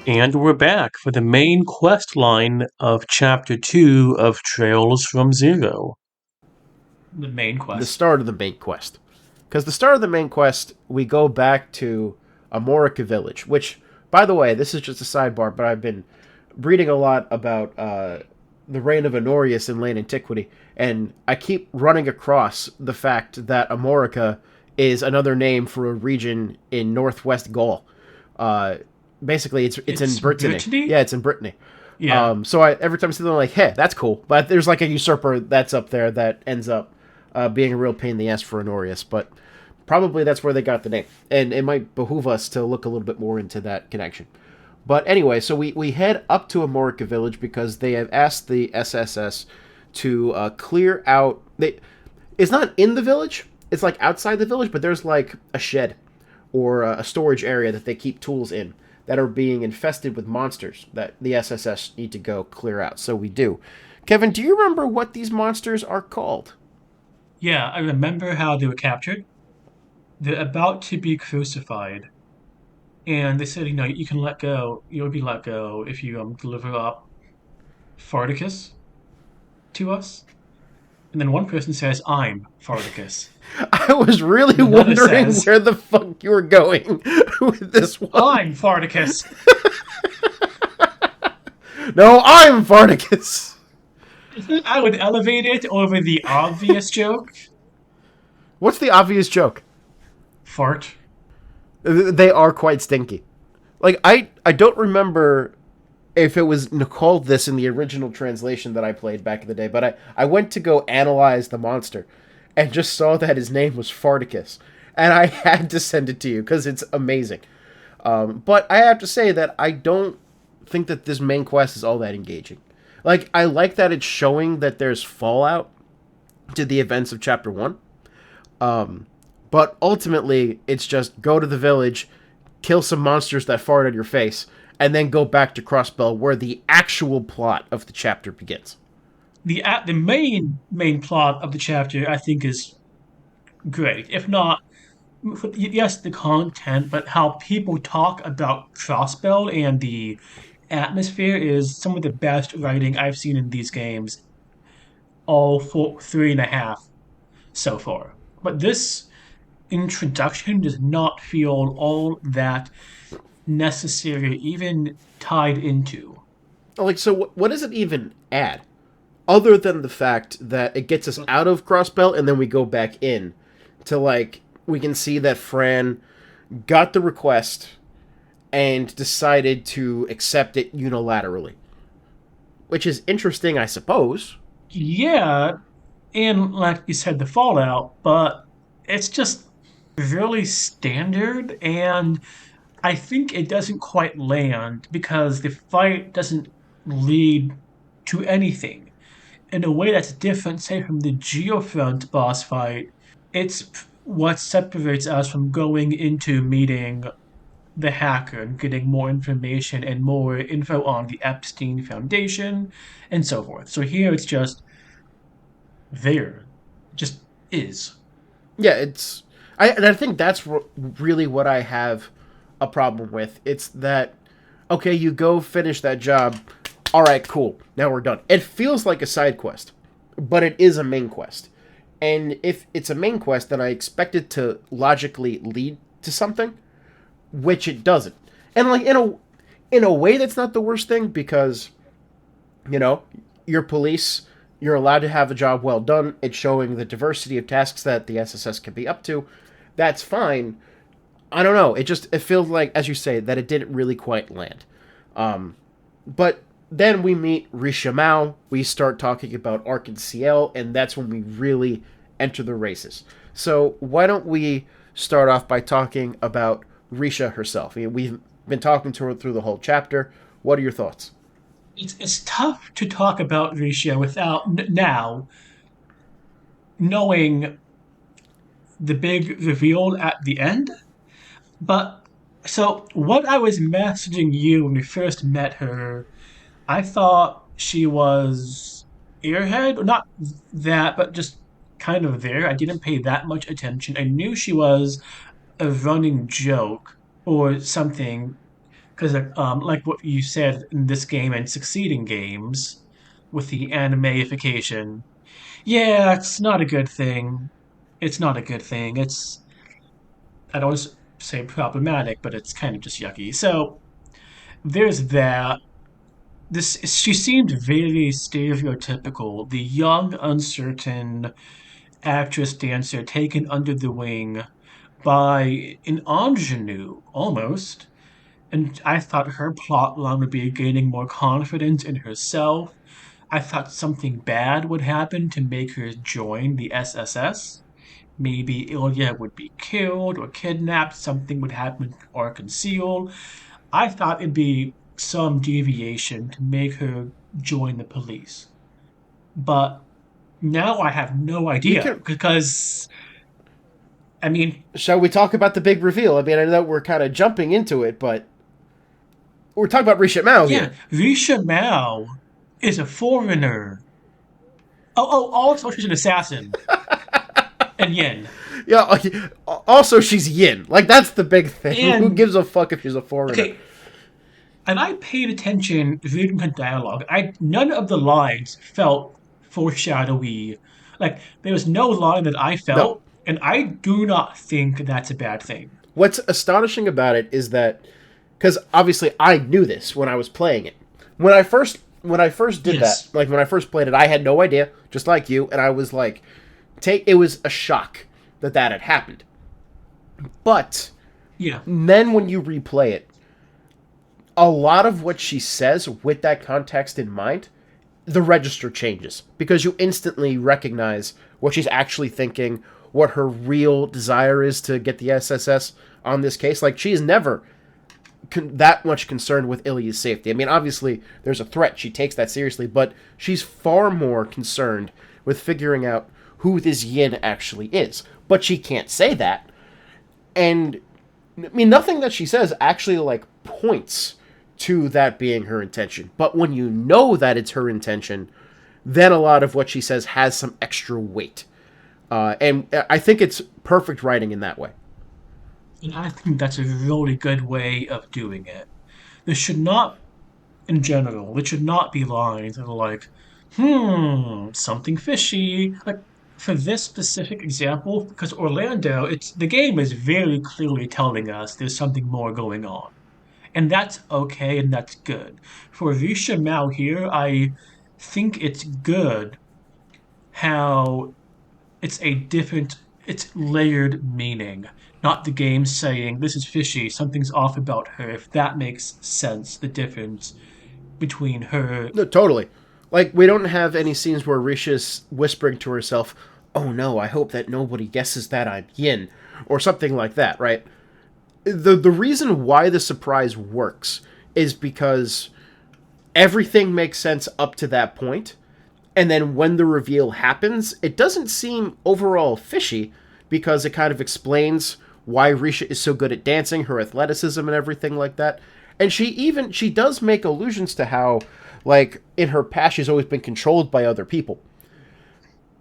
And we're back for the main quest line of Chapter 2 of Trails from Zero. The main The quest. start of the main quest. Because the start of the main quest, we go back to Amorica Village, which, by the way, this is just a sidebar, but I've been reading a lot about the reign of Honorius in late antiquity, and I keep running across the fact that Amorica is another name for a region in northwest Gaul. Uh, Basically, it's in It's Brittany. Brittany? Yeah, it's in Brittany. Yeah. So I every time I see them, I'm like, hey, that's cool. But there's like a usurper that's up there that ends up being a real pain in the ass for Honorius. But probably that's where they got the name, and it might behoove us to look a little bit more into that connection. But anyway, so we head up to Amorica Village because they have asked the SSS to clear out. It's not in the village; it's like outside the village, but there's like a shed or a storage area that they keep tools in that are being infested with monsters that the SSS need to go clear out. So we do. Kevin, do you remember what these monsters are called? Yeah, I remember how they were captured. They're about to be crucified. And they said, you can let go. You'll be let go if you deliver up Farticus to us. And then one person says, I'm Farticus. I was really And another wondering says, where the fuck you were going with this one. I'm Farticus. No, I'm Varnicus. I would elevate it over the obvious joke. What's the obvious joke? Fart. They are quite stinky. Like I don't remember if it was called this in the original translation that I played back in the day, but I went to go analyze the monster and just saw that his name was Farticus. And I had to send it to you because it's amazing. But I have to say that I don't think that this main quest is all that engaging. Like, I like that it's showing that there's fallout to the events of Chapter 1. But ultimately, it's just go to the village, kill some monsters that fart at your face, and then go back to Crossbell where the actual plot of the chapter begins. The main plot of the chapter, I think, is great. If not, yes, the content, but how people talk about Crossbell and the atmosphere is some of the best writing I've seen in these games, all for 3.5 so far. But this introduction does not feel all that necessary, even tied into. Like, so what does it even add? Other than the fact that it gets us out of Crossbell and then we go back in to, like, we can see that Fran got the request and decided to accept it unilaterally. Which is interesting, I suppose. Yeah, and like you said, the Fallout, but it's just really standard, and I think it doesn't quite land because the fight doesn't lead to anything in a way that's different, say, from the Geofront boss fight. It's what separates us from going into meeting the hacker and getting more information and more info on the Epstein Foundation and so forth. So here it's just there, just is. Yeah, and I think that's really what I have a problem with. It's that okay, you go finish that job. All right, cool. Now we're done. It feels like a side quest, but it is a main quest. And if it's a main quest, then I expect it to logically lead to something, which it doesn't. And like in a way, that's not the worst thing because you know you're police. You're allowed to have a job well done. It's showing the diversity of tasks that the SSS can be up to. That's fine. I don't know. It feels like, as you say, that it didn't really quite land. But then we meet Risha Mao. We start talking about Ark and CL, and that's when we really enter the races. So why don't we start off by talking about Risha herself? I mean, we've been talking to her through the whole chapter. What are your thoughts? It's tough to talk about Risha without now knowing the big reveal at the end. But so what I was messaging you when we first met her, I thought she was airhead, not that, but just kind of there. I didn't pay that much attention. I knew she was a running joke or something because like what you said in this game and succeeding games with the animeification, yeah, it's not a good thing. It's not a good thing. It's I don't want to say problematic, but it's kind of just yucky. So there's that. This she seemed very stereotypical. The young, uncertain actress dancer taken under the wing by an ingenue almost. And I thought her plot line would be gaining more confidence in herself. I thought something bad would happen to make her join the SSS. Maybe Ilya would be killed or kidnapped, something would happen or concealed. I thought it'd be some deviation to make her join the police. But now I have no You idea can. because, I mean, Shall we talk about the big reveal? I mean, I know we're kind of jumping into it, but we're talking about Risha Mao yeah, here. Risha Mao is a foreigner. Also she's an assassin. And Yin. Yeah. Also, she's Yin. Like that's the big thing. Who And, gives a fuck if she's a foreigner? okay, and I paid attention reading the dialogue. None of the lines felt foreshadowy. Like there was no line that I No. felt, and I do not think that's a bad thing. What's astonishing about it is that because obviously I knew this when I was playing it. When I first did that, Yes. like when I first played it, I had no idea, just like you, and I was like, take. It was a shock that that had happened. But Yeah. then when you replay it, a lot of what she says with that context in mind, the register changes because you instantly recognize what she's actually thinking, what her real desire is to get the SSS on this case. Like she is never that much concerned with Ilya's safety. I mean, obviously there's a threat; she takes that seriously, but she's far more concerned with figuring out who this Yin actually is. But she can't say that, and I mean, nothing that she says actually like points to that being her intention. But when you know that it's her intention, then a lot of what she says has some extra weight. And I think it's perfect writing in that way. And I think that's a really good way of doing it. There should not, in general, there should not be lines that are like, something fishy. Like, for this specific example, because Orlando, the game is very clearly telling us there's something more going on. And that's okay and that's good. For Risha Mao here, I think it's good how it's layered meaning. Not the game saying this is fishy, something's off about her, if that makes sense, the difference between her. No, totally. Like we don't have any scenes where Risha's whispering to herself, "Oh no, I hope that nobody guesses that I'm Yin," or something like that, right? The reason why the surprise works is because everything makes sense up to that point, and then when the reveal happens, it doesn't seem overall fishy because it kind of explains why Risha is so good at dancing, her athleticism and everything like that. And she does make allusions to how like in her past she's always been controlled by other people.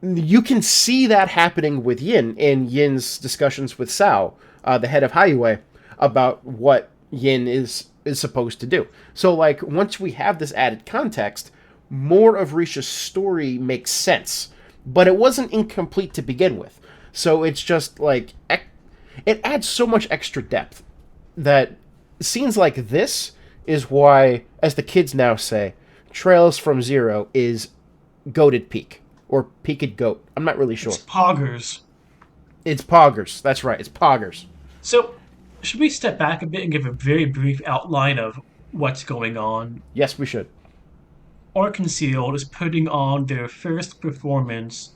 You can see that happening with Yin in Yin's discussions with Sao, the head of Highway, about what Yin is supposed to do. So like once we have this added context, more of Risha's story makes sense, but it wasn't incomplete to begin with. So it's just like it adds so much extra depth that scenes like this is why, as the kids now say, Trails from Zero is goated peak or peaked goat. I'm not really It's sure. poggers. It's poggers. That's right. It's poggers. So, should we step back a bit and give a very brief outline of what's going on? Yes, we should. Or Concealed is putting on their first performance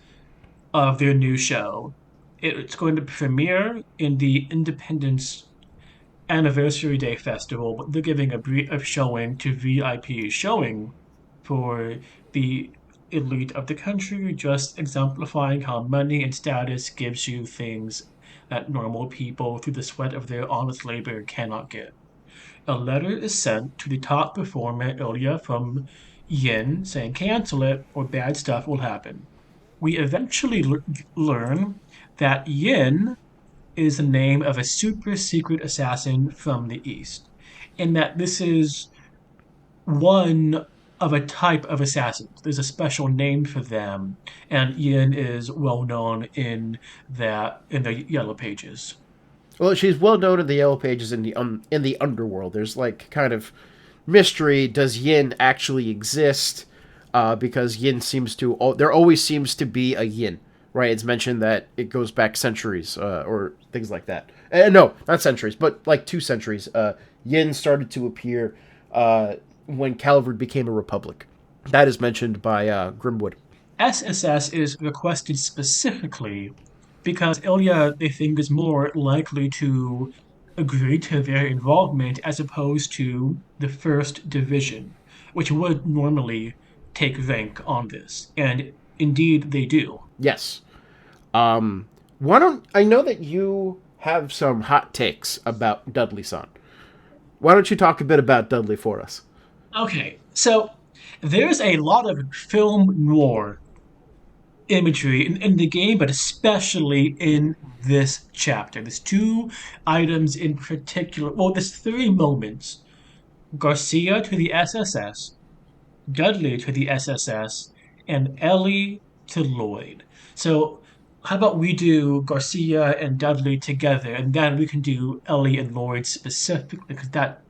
of their new show. It's going to premiere in the Independence Anniversary Day Festival, but they're giving a brief showing to VIP showing for the elite of the country, just exemplifying how money and status gives you things that normal people through the sweat of their honest labor cannot get. A letter is sent to the top performer Ilya from Yin saying cancel it or bad stuff will happen. We eventually learn that Yin is the name of a super secret assassin from the East. in that this is one of a type of assassins. There's a special name for them, and Yin is well known in the Yellow Pages. Well, she's well known in the Yellow Pages in the underworld. There's like kind of mystery. Does Yin actually exist? Because Yin seems to there always seems to be a Yin, right? It's mentioned that it goes back centuries or things like that. No, not centuries, but like 2 centuries. Yin started to appear when Calvard became a republic. That is mentioned by Grimwood. SSS is requested specifically because Ilya, they think, is more likely to agree to their involvement as opposed to the First Division, which would normally take rank on this. And indeed, they do. Yes. Why don't I know that you have some hot takes about Dudley Son? Why don't you talk a bit about Dudley for us? Okay, so there's a lot of film noir imagery in the game, but especially in this chapter. There's two items in particular. Well, there's three moments: Garcia to the SSS, Dudley to the SSS, and Ellie to Lloyd. So, how about we do Garcia and Dudley together, and then we can do Ellie and Lloyd specifically, because that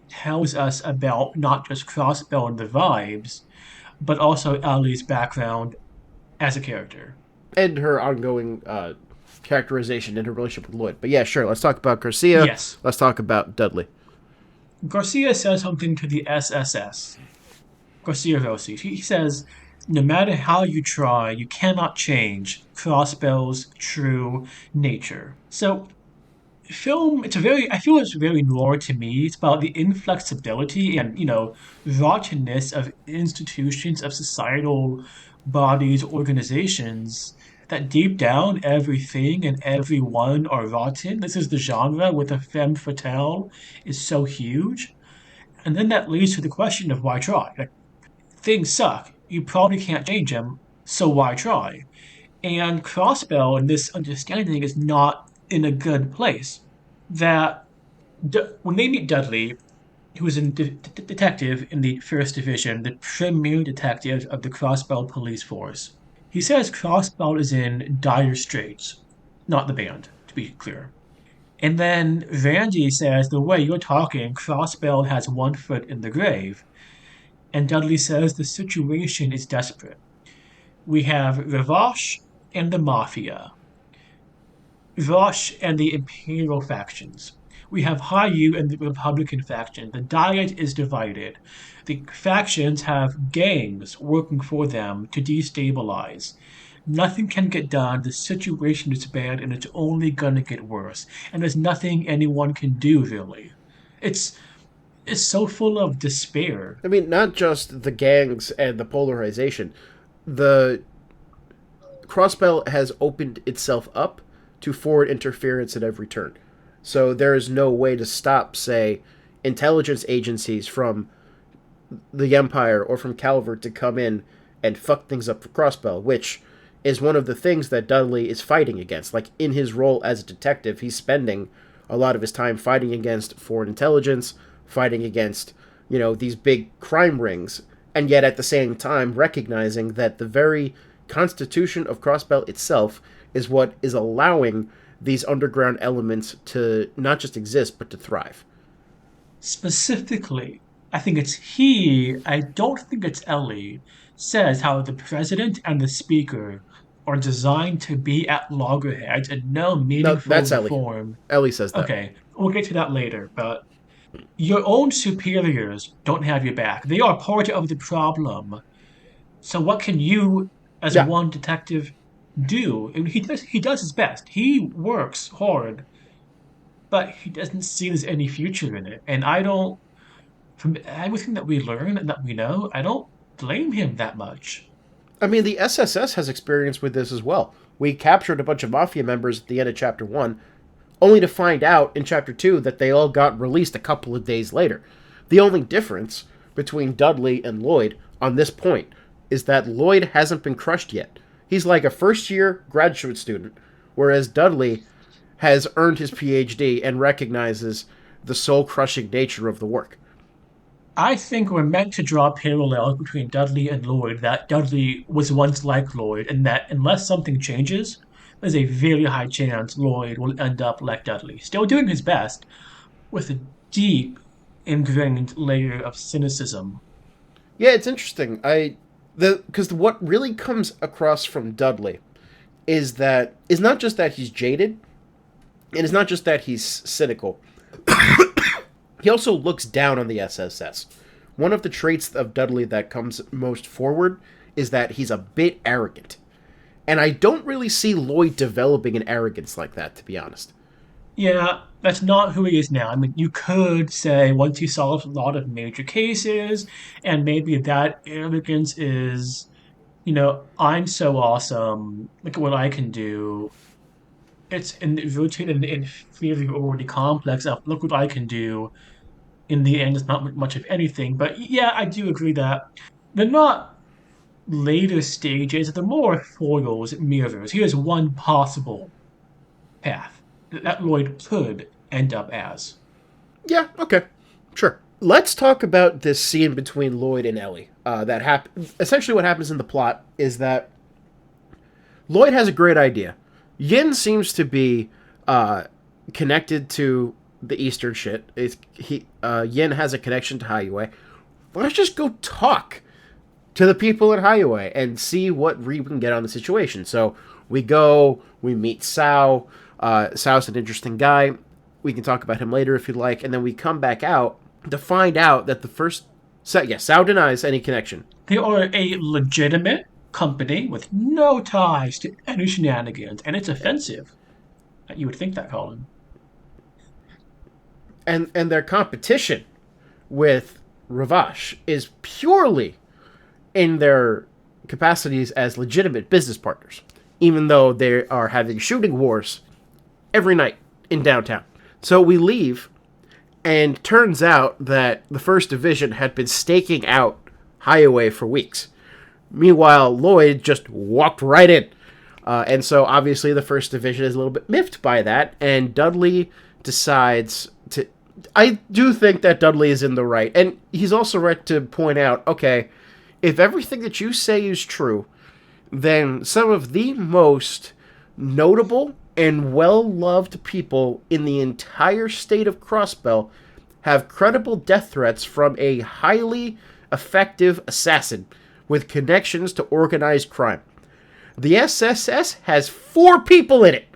tells us about not just Crossbell and the vibes, but also Ellie's background as a character. And her ongoing characterization in her relationship with Lloyd. But yeah, sure. Let's talk about Garcia. Yes. Let's talk about Dudley. Garcia says something to the SSS. Garcia Rossi. He says, no matter how you try, you cannot change Crossbell's true nature. So, film, I feel it's very noir to me. It's about the inflexibility and, rottenness of institutions, of societal bodies, organizations, that deep down everything and everyone are rotten. This is the genre with a femme fatale is so huge. And then that leads to the question of why try? Like, things suck. You probably can't change them, so why try? And Crossbell in this understanding is not in a good place. That when they meet Dudley, who is a detective in the First Division, the premier detective of the Crossbell police force, he says Crossbell is in dire straits, not the band, to be clear. And then Randy says, the way you're talking, Crossbell has one foot in the grave. And Dudley says the situation is desperate. We have Ravash and the Mafia, Ravash and the Imperial factions. We have Hayu and the Republican faction. The Diet is divided. The factions have gangs working for them to destabilize. Nothing can get done. The situation is bad and it's only gonna get worse. And there's nothing anyone can do, really. It's it's so full of despair. I mean, not just the gangs and the polarization. The Crossbell has opened itself up to foreign interference at every turn. So there is no way to stop, say, intelligence agencies from the Empire or from Calvert to come in and fuck things up for Crossbell, which is one of the things that Dudley is fighting against. Like, in his role as a detective, he's spending a lot of his time fighting against foreign intelligence, fighting against, these big crime rings, and yet at the same time recognizing that the very constitution of Crossbell itself is what is allowing these underground elements to not just exist, but to thrive. Specifically, I think it's he, I don't think it's Ellie, says how the president and the speaker are designed to be at loggerheads and no No, meaningful that's Ellie. reform. Ellie says that. Okay, we'll get to that later, but your own superiors don't have your back. They are part of the problem. So what can you, as Yeah. one detective, do? And he does his best. He works hard, but he doesn't see there's any future in it. And I don't, from everything that we learn and that we know, I don't blame him that much. I mean, the SSS has experience with this as well. We captured a bunch of Mafia members at the end of Chapter 1, only to find out in Chapter 2 that they all got released a couple of days later. The only difference between Dudley and Lloyd on this point is that Lloyd hasn't been crushed yet. He's like a first year graduate student, whereas Dudley has earned his PhD and recognizes the soul crushing nature of the work. I think we're meant to draw parallels between Dudley and Lloyd, that Dudley was once like Lloyd, and that unless something changes, there's a very high chance Lloyd will end up like Dudley, still doing his best, with a deep, ingrained layer of cynicism. Yeah, it's interesting. Because what really comes across from Dudley is not just that he's jaded, and it's not just that he's cynical. He also looks down on the SSS. One of the traits of Dudley that comes most forward is that he's a bit arrogant. And I don't really see Lloyd developing an arrogance like that, to be honest. Yeah, that's not who he is now. I mean, you could say once he solves a lot of major cases, and maybe that arrogance is, I'm so awesome, look at what I can do. It's rooted in the inferiority complex of look what I can do. In the end, it's not much of anything. But yeah, I do agree that they're not later stages, they're more foils, mirrors. Here's one possible path that Lloyd could end up as. Yeah, okay. Sure. Let's talk about this scene between Lloyd and Ellie. Essentially, what happens in the plot is that Lloyd has a great idea. Yin seems to be connected to the Eastern shit. Yin has a connection to Haiwei. Let's just go talk to the people in Haiwei and see what we can get on the situation. So we go, we meet Sao. Sao's an interesting guy. We can talk about him later if you'd like. And then we come back out to find out that the first... Sao denies any connection. They are a legitimate company with no ties to any shenanigans, and it's offensive. You would think that, Colin. And their competition with Ravash is purely in their capacities as legitimate business partners, even though they are having shooting wars every night in downtown. So we leave, and turns out that the First Division had been staking out Haiwei for weeks. Meanwhile, Lloyd just walked right in. And so obviously the First Division is a little bit miffed by that, and Dudley decides to... I do think that Dudley is in the right, and he's also right to point out, okay, if everything that you say is true, then some of the most notable and well-loved people in the entire state of Crossbell have credible death threats from a highly effective assassin with connections to organized crime. The SSS has 4 people in it.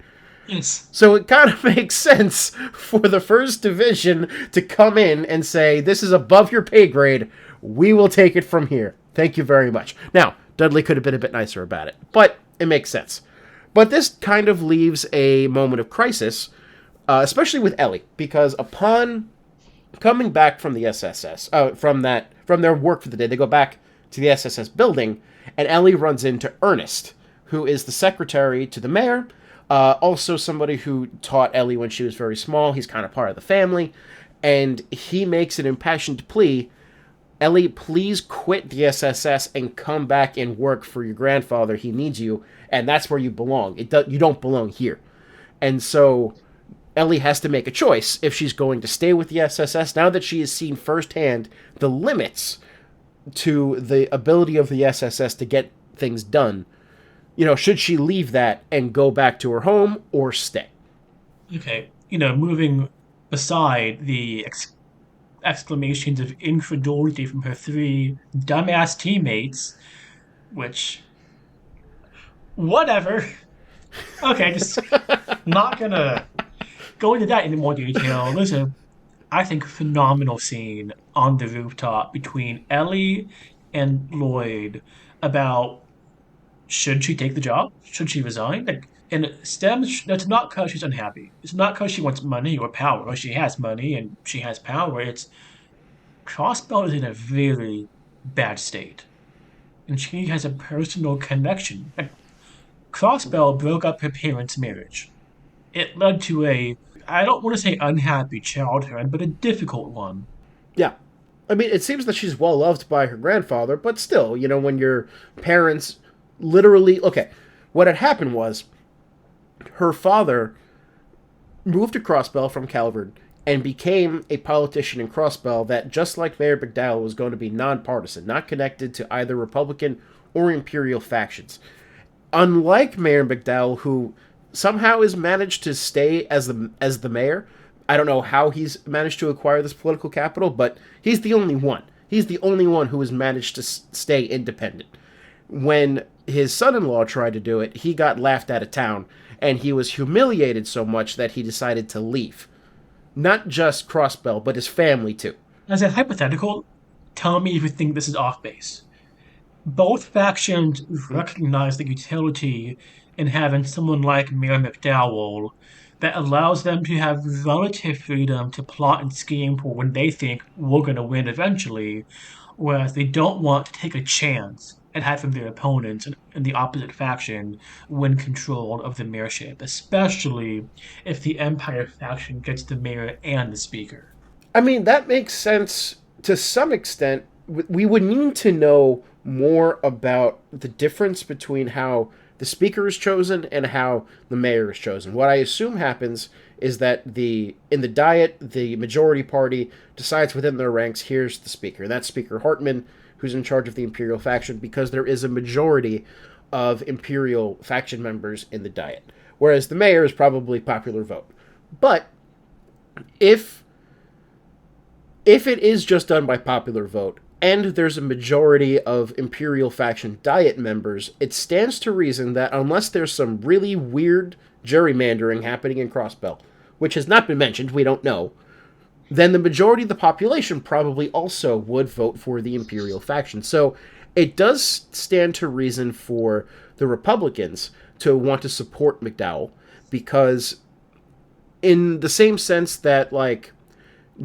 Yes. So it kind of makes sense for the First Division to come in and say, this is above your pay grade. We will take it from here. Thank you very much. Now, Dudley could have been a bit nicer about it, but it makes sense. But this kind of leaves a moment of crisis, especially with Ellie, because upon coming back from the SSS, from their work for the day, they go back to the SSS building, and Ellie runs into Ernest, who is the secretary to the mayor, also somebody who taught Ellie when she was very small. He's kind of part of the family, and he makes an impassioned plea. Ellie, please quit the SSS and come back and work for your grandfather. He needs you, and that's where you belong. You don't belong here. And so Ellie has to make a choice if she's going to stay with the SSS now that she has seen firsthand the limits to the ability of the SSS to get things done. Should she leave that and go back to her home or stay? Okay, moving aside the exclamations of incredulity from her 3 dumbass teammates, which, whatever. Okay, just not gonna go into that in more detail. There's a, I think, phenomenal scene on the rooftop between Ellie and Lloyd about should she take the job? Should she resign? And it stems, that's not because she's unhappy. It's not because she wants money or power. She has money and she has power. It's Crossbell is in a very bad state. And she has a personal connection. Crossbell broke up her parents' marriage. It led to I don't want to say unhappy childhood, but a difficult one. Yeah. I mean, it seems that she's well loved by her grandfather, but still, when your parents literally... Okay, what had happened was her father moved to Crossbell from Calvert, and became a politician in Crossbell that, just like Mayor McDowell, was going to be nonpartisan, not connected to either Republican or Imperial factions. Unlike Mayor McDowell, who somehow has managed to stay as the mayor. I don't know how he's managed to acquire this political capital, but he's the only one. He's the only one who has managed to stay independent. When his son-in-law tried to do it, he got laughed out of town, and he was humiliated so much that he decided to leave. Not just Crossbell, but his family too. As a hypothetical, tell me if you think this is off base. Both factions recognize the utility in having someone like Mayor McDowell that allows them to have relative freedom to plot and scheme for when they think we're going to win eventually, whereas they don't want to take a chance at having their opponents in the opposite faction win control of the mayorship, especially if the Empire faction gets the mayor and the speaker. I mean, that makes sense to some extent. We would need to know more about the difference between how the speaker is chosen and how the mayor is chosen. What I assume happens is that in the Diet, the majority party decides within their ranks, here's the speaker. That's Speaker Hartman, who's in charge of the Imperial faction, because there is a majority of Imperial faction members in the Diet. Whereas the mayor is probably popular vote. But if it is just done by popular vote, and there's a majority of Imperial faction Diet members, it stands to reason that unless there's some really weird gerrymandering happening in Crossbell, which has not been mentioned, we don't know, then the majority of the population probably also would vote for the Imperial faction. So it does stand to reason for the Republicans to want to support McDowell, because in the same sense that, like,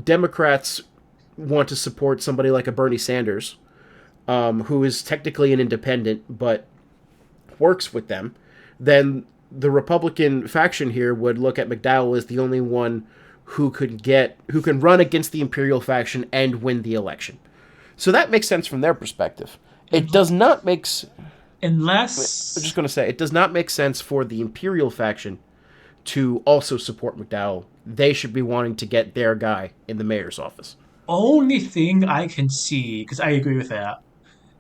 Democrats want to support somebody like a Bernie Sanders, who is technically an independent but works with them, then the Republican faction here would look at McDowell as the only one who can run against the Imperial faction and win the election. So that makes sense from their perspective. It does not make. I'm just Unless going to say it does not make sense for the Imperial faction to also support McDowell. They should be wanting to get their guy in the mayor's office. only thing I can see, because I agree with that,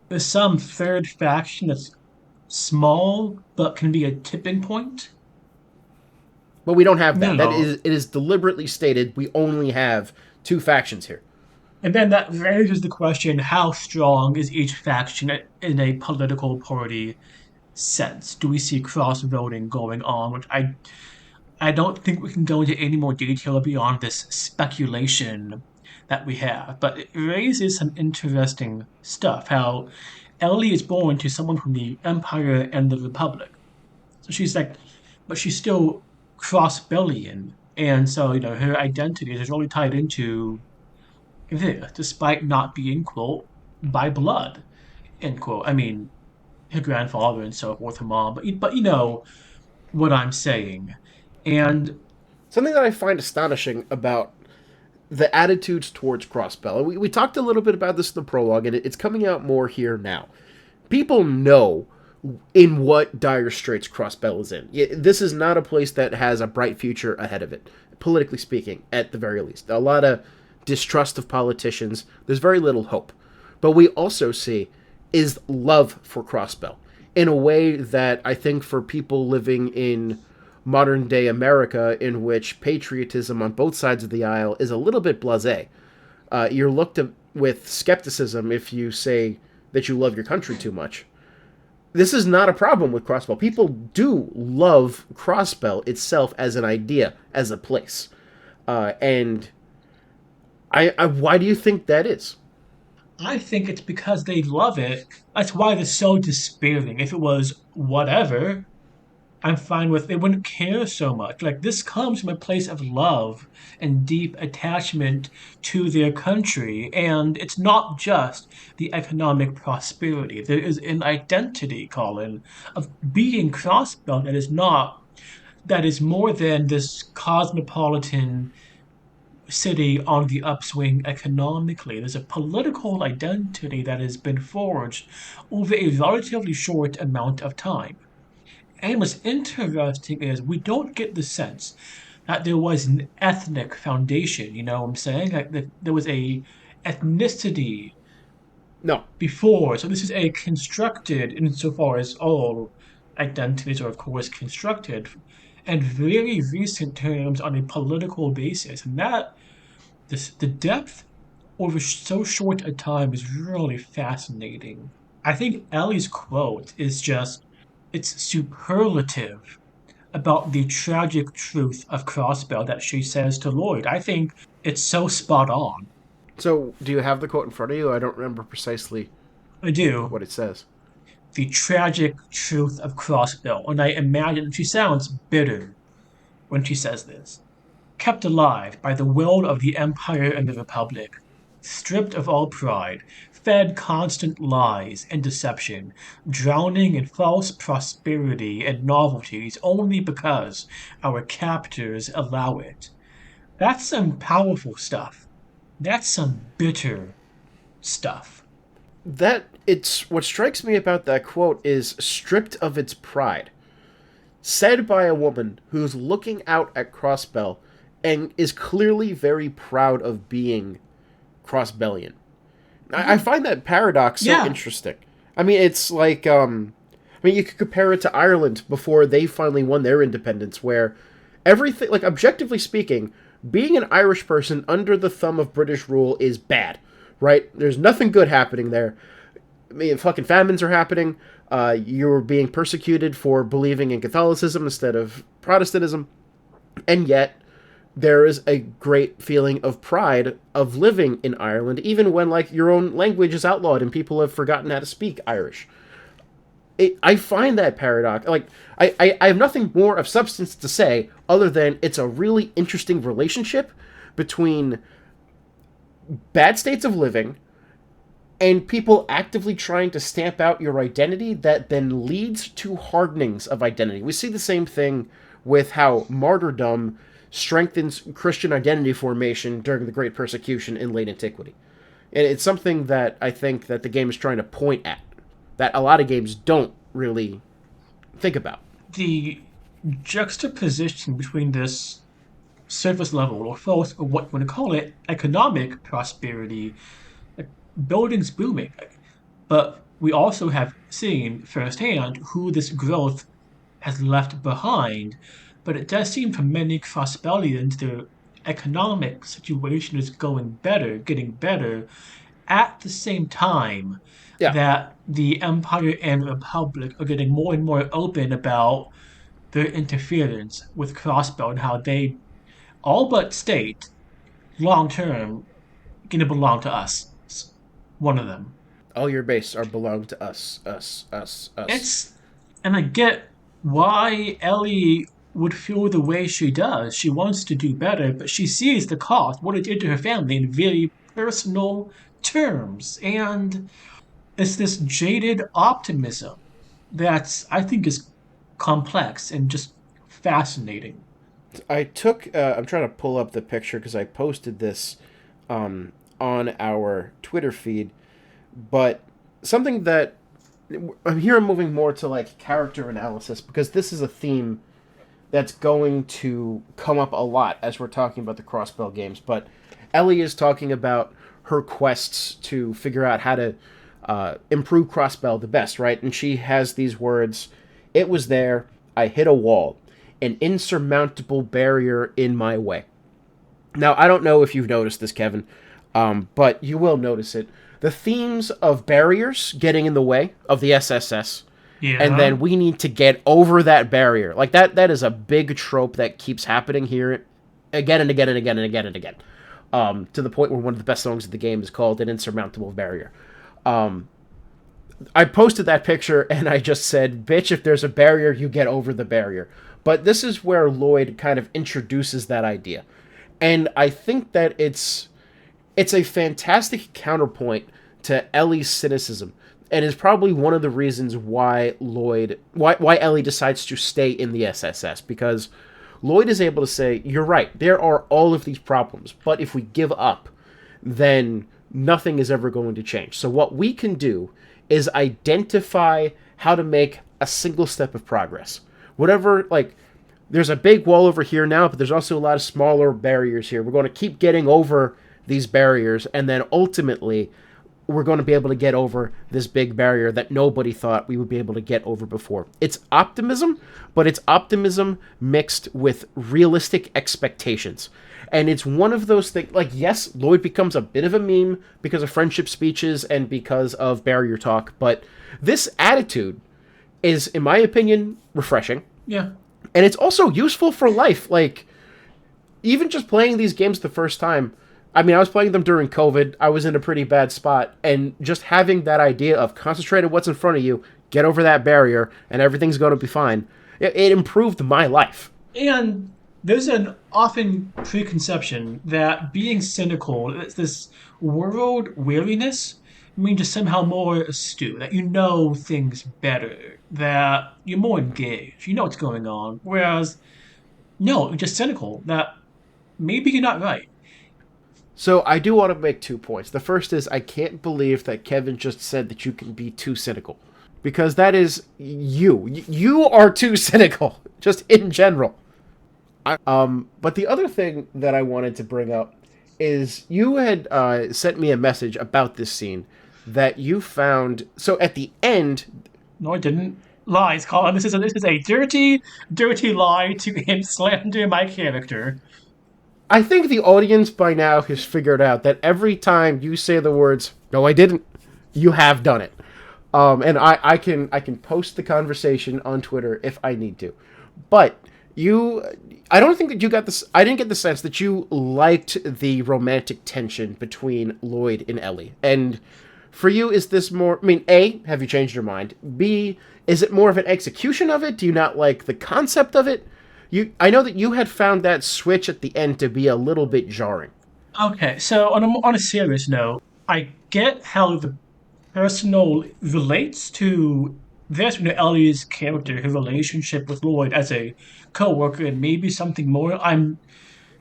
is some third faction that's small but can be a tipping point. But we don't have that. That No. is, it is deliberately stated. We only have two factions here. And then that raises the question, how strong is each faction in a political party sense? Do we see cross voting going on? Which I don't think we can go into any more detail beyond this speculation that we have. But it raises some interesting stuff. How Ellie is born to someone from the Empire and the Republic. So she's like, but she's still cross-Bellian. And so, her identity is really tied into this, despite not being, quote, by blood, end quote. I mean, her grandfather and so forth, her mom, but you know what I'm saying. And Something that I find astonishing about the attitudes towards Crossbell. We talked a little bit about this in the prologue, and it's coming out more here now. People know in what dire straits Crossbell is in. This is not a place that has a bright future ahead of it, politically speaking, at the very least. A lot of distrust of politicians. There's very little hope. But we also see is love for Crossbell in a way that I think for people living in modern day America, in which patriotism on both sides of the aisle is a little bit blasé. You're looked at with skepticism if you say that you love your country too much. This is not a problem with Crossbell. People do love Crossbell itself as an idea, as a place. And why do you think that is? I think it's because they love it. That's why they're so despairing. If it was whatever, I'm fine with, they wouldn't care so much. Like, this comes from a place of love and deep attachment to their country. And it's not just the economic prosperity. There is an identity, Colin, of being crossbelt that is more than this cosmopolitan city on the upswing economically. There's a political identity that has been forged over a relatively short amount of time. And what's interesting is we don't get the sense that there was an ethnic foundation. You know what I'm saying? Like there was a ethnicity No, before. So this is a constructed, insofar as all identities are, of course, constructed, and very recent terms on a political basis. And the depth over so short a time is really fascinating. I think Ellie's quote is just, it's superlative about the tragic truth of Crossbell that she says to Lloyd. I think it's so spot on. so do you have the quote in front of you? I don't remember precisely I do. what it says. The tragic truth of Crossbell, and I imagine she sounds bitter when she says this. Kept alive by the will of the Empire and the Republic, stripped of all pride, fed constant lies and deception, drowning in false prosperity and novelties only because our captors allow it. That's some powerful stuff. That's some bitter stuff. That it's what strikes me about that quote is stripped of its pride. Said by a woman who's looking out at Crossbell and is clearly very proud of being Crossbellian. I Mhm. find that paradox so Yeah, interesting. I mean, it's like, I mean, you could compare it to Ireland before they finally won their independence, where everything, like, objectively speaking, being an Irish person under the thumb of British rule is bad, right? There's nothing good happening there. I mean, fucking famines are happening. You're being persecuted for believing in Catholicism instead of Protestantism. And yet, there is a great feeling of pride of living in Ireland, even when, like, your own language is outlawed and people have forgotten how to speak Irish. I find that paradox. Like, I have nothing more of substance to say other than it's a really interesting relationship between bad states of living and people actively trying to stamp out your identity that then leads to hardenings of identity. We see the same thing with how martyrdom strengthens Christian identity formation during the Great Persecution in late antiquity. And it's something that I think that the game is trying to point at, that a lot of games don't really think about. the juxtaposition between this surface level, or false, or what you want to call it, economic prosperity, like buildings booming. But we also have seen firsthand who this growth has left behind. But it does seem for many Crossbellians, their economic situation is going better, getting better, at the same time Yeah, that the Empire and Republic are getting more and more open about their interference with Crossbow and how they all but state long term gonna belong to us. One of them. all your base are belong to us, us, us, us. It's and I get why Ellie would feel the way she does. She wants to do better, but she sees the cost, what it did to her family in very personal terms. And it's this jaded optimism that I think is complex and just fascinating. I'm trying to pull up the picture because I posted this on our Twitter feed, but something that I'm moving more to like character analysis because this is a theme that's going to come up a lot as we're talking about the Crossbell games. But Ellie is talking about her quests to figure out how to improve Crossbell the best, right? And she has these words: "It was there. I hit a wall, an insurmountable barrier in my way." Now, I don't know if you've noticed this, Kevin, but you will notice it. The themes of barriers getting in the way of the SSS, and Yeah. then we need to get over that barrier. Like that is a big trope that keeps happening here again and again and again and again and again. To the point where one of the best songs of the game is called An Insurmountable Barrier. I posted that picture and I just said, bitch, if there's a barrier, you get over the barrier. But this is where Lloyd kind of introduces that idea. And I think that it's a fantastic counterpoint to Ellie's cynicism, and is probably one of the reasons why why Ellie decides to stay in the SSS, because Lloyd is able to say, you're right, there are all of these problems, but if we give up, then nothing is ever going to change. So what we can do is identify how to make a single step of progress. Whatever, like, there's a big wall over here now, but there's also a lot of smaller barriers here. We're going to keep getting over these barriers, and then ultimately, we're going to be able to get over this big barrier that nobody thought we would be able to get over before. It's optimism, but it's optimism mixed with realistic expectations. And it's one of those things, like, yes, Lloyd becomes a bit of a meme because of friendship speeches and because of barrier talk, but this attitude is, in my opinion, refreshing. Yeah. And it's also useful for life. Like, even just playing these games the first time, I mean, I was playing them during COVID. I was in a pretty bad spot. And just having that idea of concentrate on what's in front of you, get over that barrier, and everything's going to be fine, it improved my life. And there's an often preconception that being cynical, it's this world weariness, means you're somehow more astute, that you know things better, that you're more engaged, you know what's going on. Whereas, no, you're just cynical, that maybe you're not right. So I do want to make 2 points. The first is I can't believe that Kevin just said that you can be too cynical. Because that is you. You are too cynical, just in general. But the other thing that I wanted to bring up is you had sent me a message about this scene that you found. So at the end, No, I didn't. Lies, Colin. This is a dirty, dirty lie to slander my character. I think the audience by now has figured out that every time you say the words "No, I didn't," you have done it. And I can post the conversation on Twitter if I need to, but I don't think that you got this. I didn't get the sense that you liked the romantic tension between Lloyd and Ellie. And for you, is this more? I mean, A, have you changed your mind? B, is it more of an execution of it? Do you not like the concept of it? I know that you had found that switch at the end to be a little bit jarring. Okay, so on a serious note, I get how the personal relates to this, Ellie's character, her relationship with Lloyd as a co-worker, and maybe something more. I'm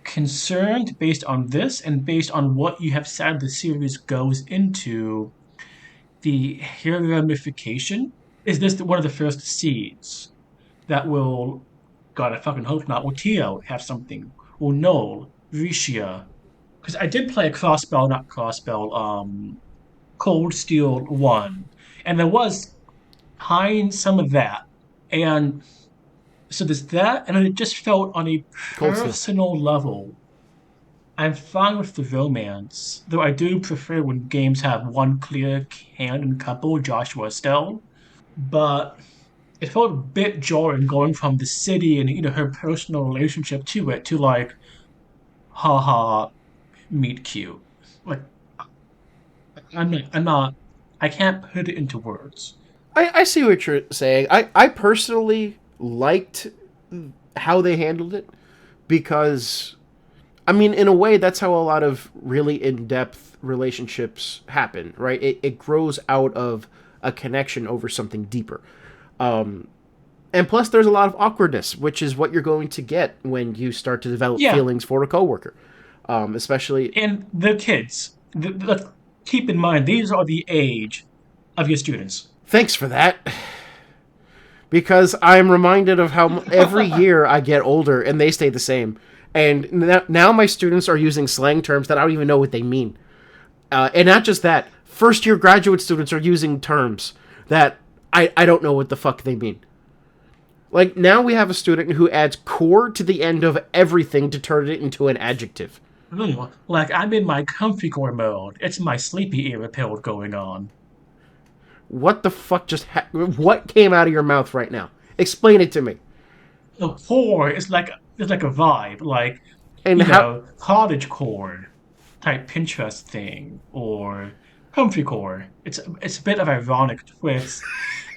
concerned based on this and based on what you have said the series goes into the hair ramification. Is this one of the first seeds that will, God, I fucking hope not, will Tio have something? Will Noel, Risha? Because I did play a Crossbell, not Crossbell, Cold Steel 1, and there was behind some of that. And so there's that, and it just felt on a Cold Steel. personal level. I'm fine with the romance, though I do prefer when games have one clear canon couple, Joshua Estelle. But it felt a bit jarring going from the city and her personal relationship to it to like, haha, meet cute. Like I'm not I can't put it into words. I see what you're saying. I personally liked how they handled it because, I mean, in a way, that's how a lot of really in-depth relationships happen, right? It grows out of a connection over something deeper. And plus, there's a lot of awkwardness, which is what you're going to get when you start to develop Yeah, feelings for a coworker. Especially, and the kids. Let's keep in mind these are the age of your students. thanks for that. Because I'm reminded of how every year I get older and they stay the same. And now my students are using slang terms that I don't even know what they mean. And not just that, first year graduate students are using terms that I don't know what the fuck they mean. Like, now we have a student who adds core to the end of everything to turn it into an adjective. Like I'm in my comfy core mode. It's my sleepy era build going on. What the fuck what came out of your mouth right now? Explain it to me. The core is like a vibe, like And how... cottage core type Pinterest thing or comfy core. It's a bit of ironic twist,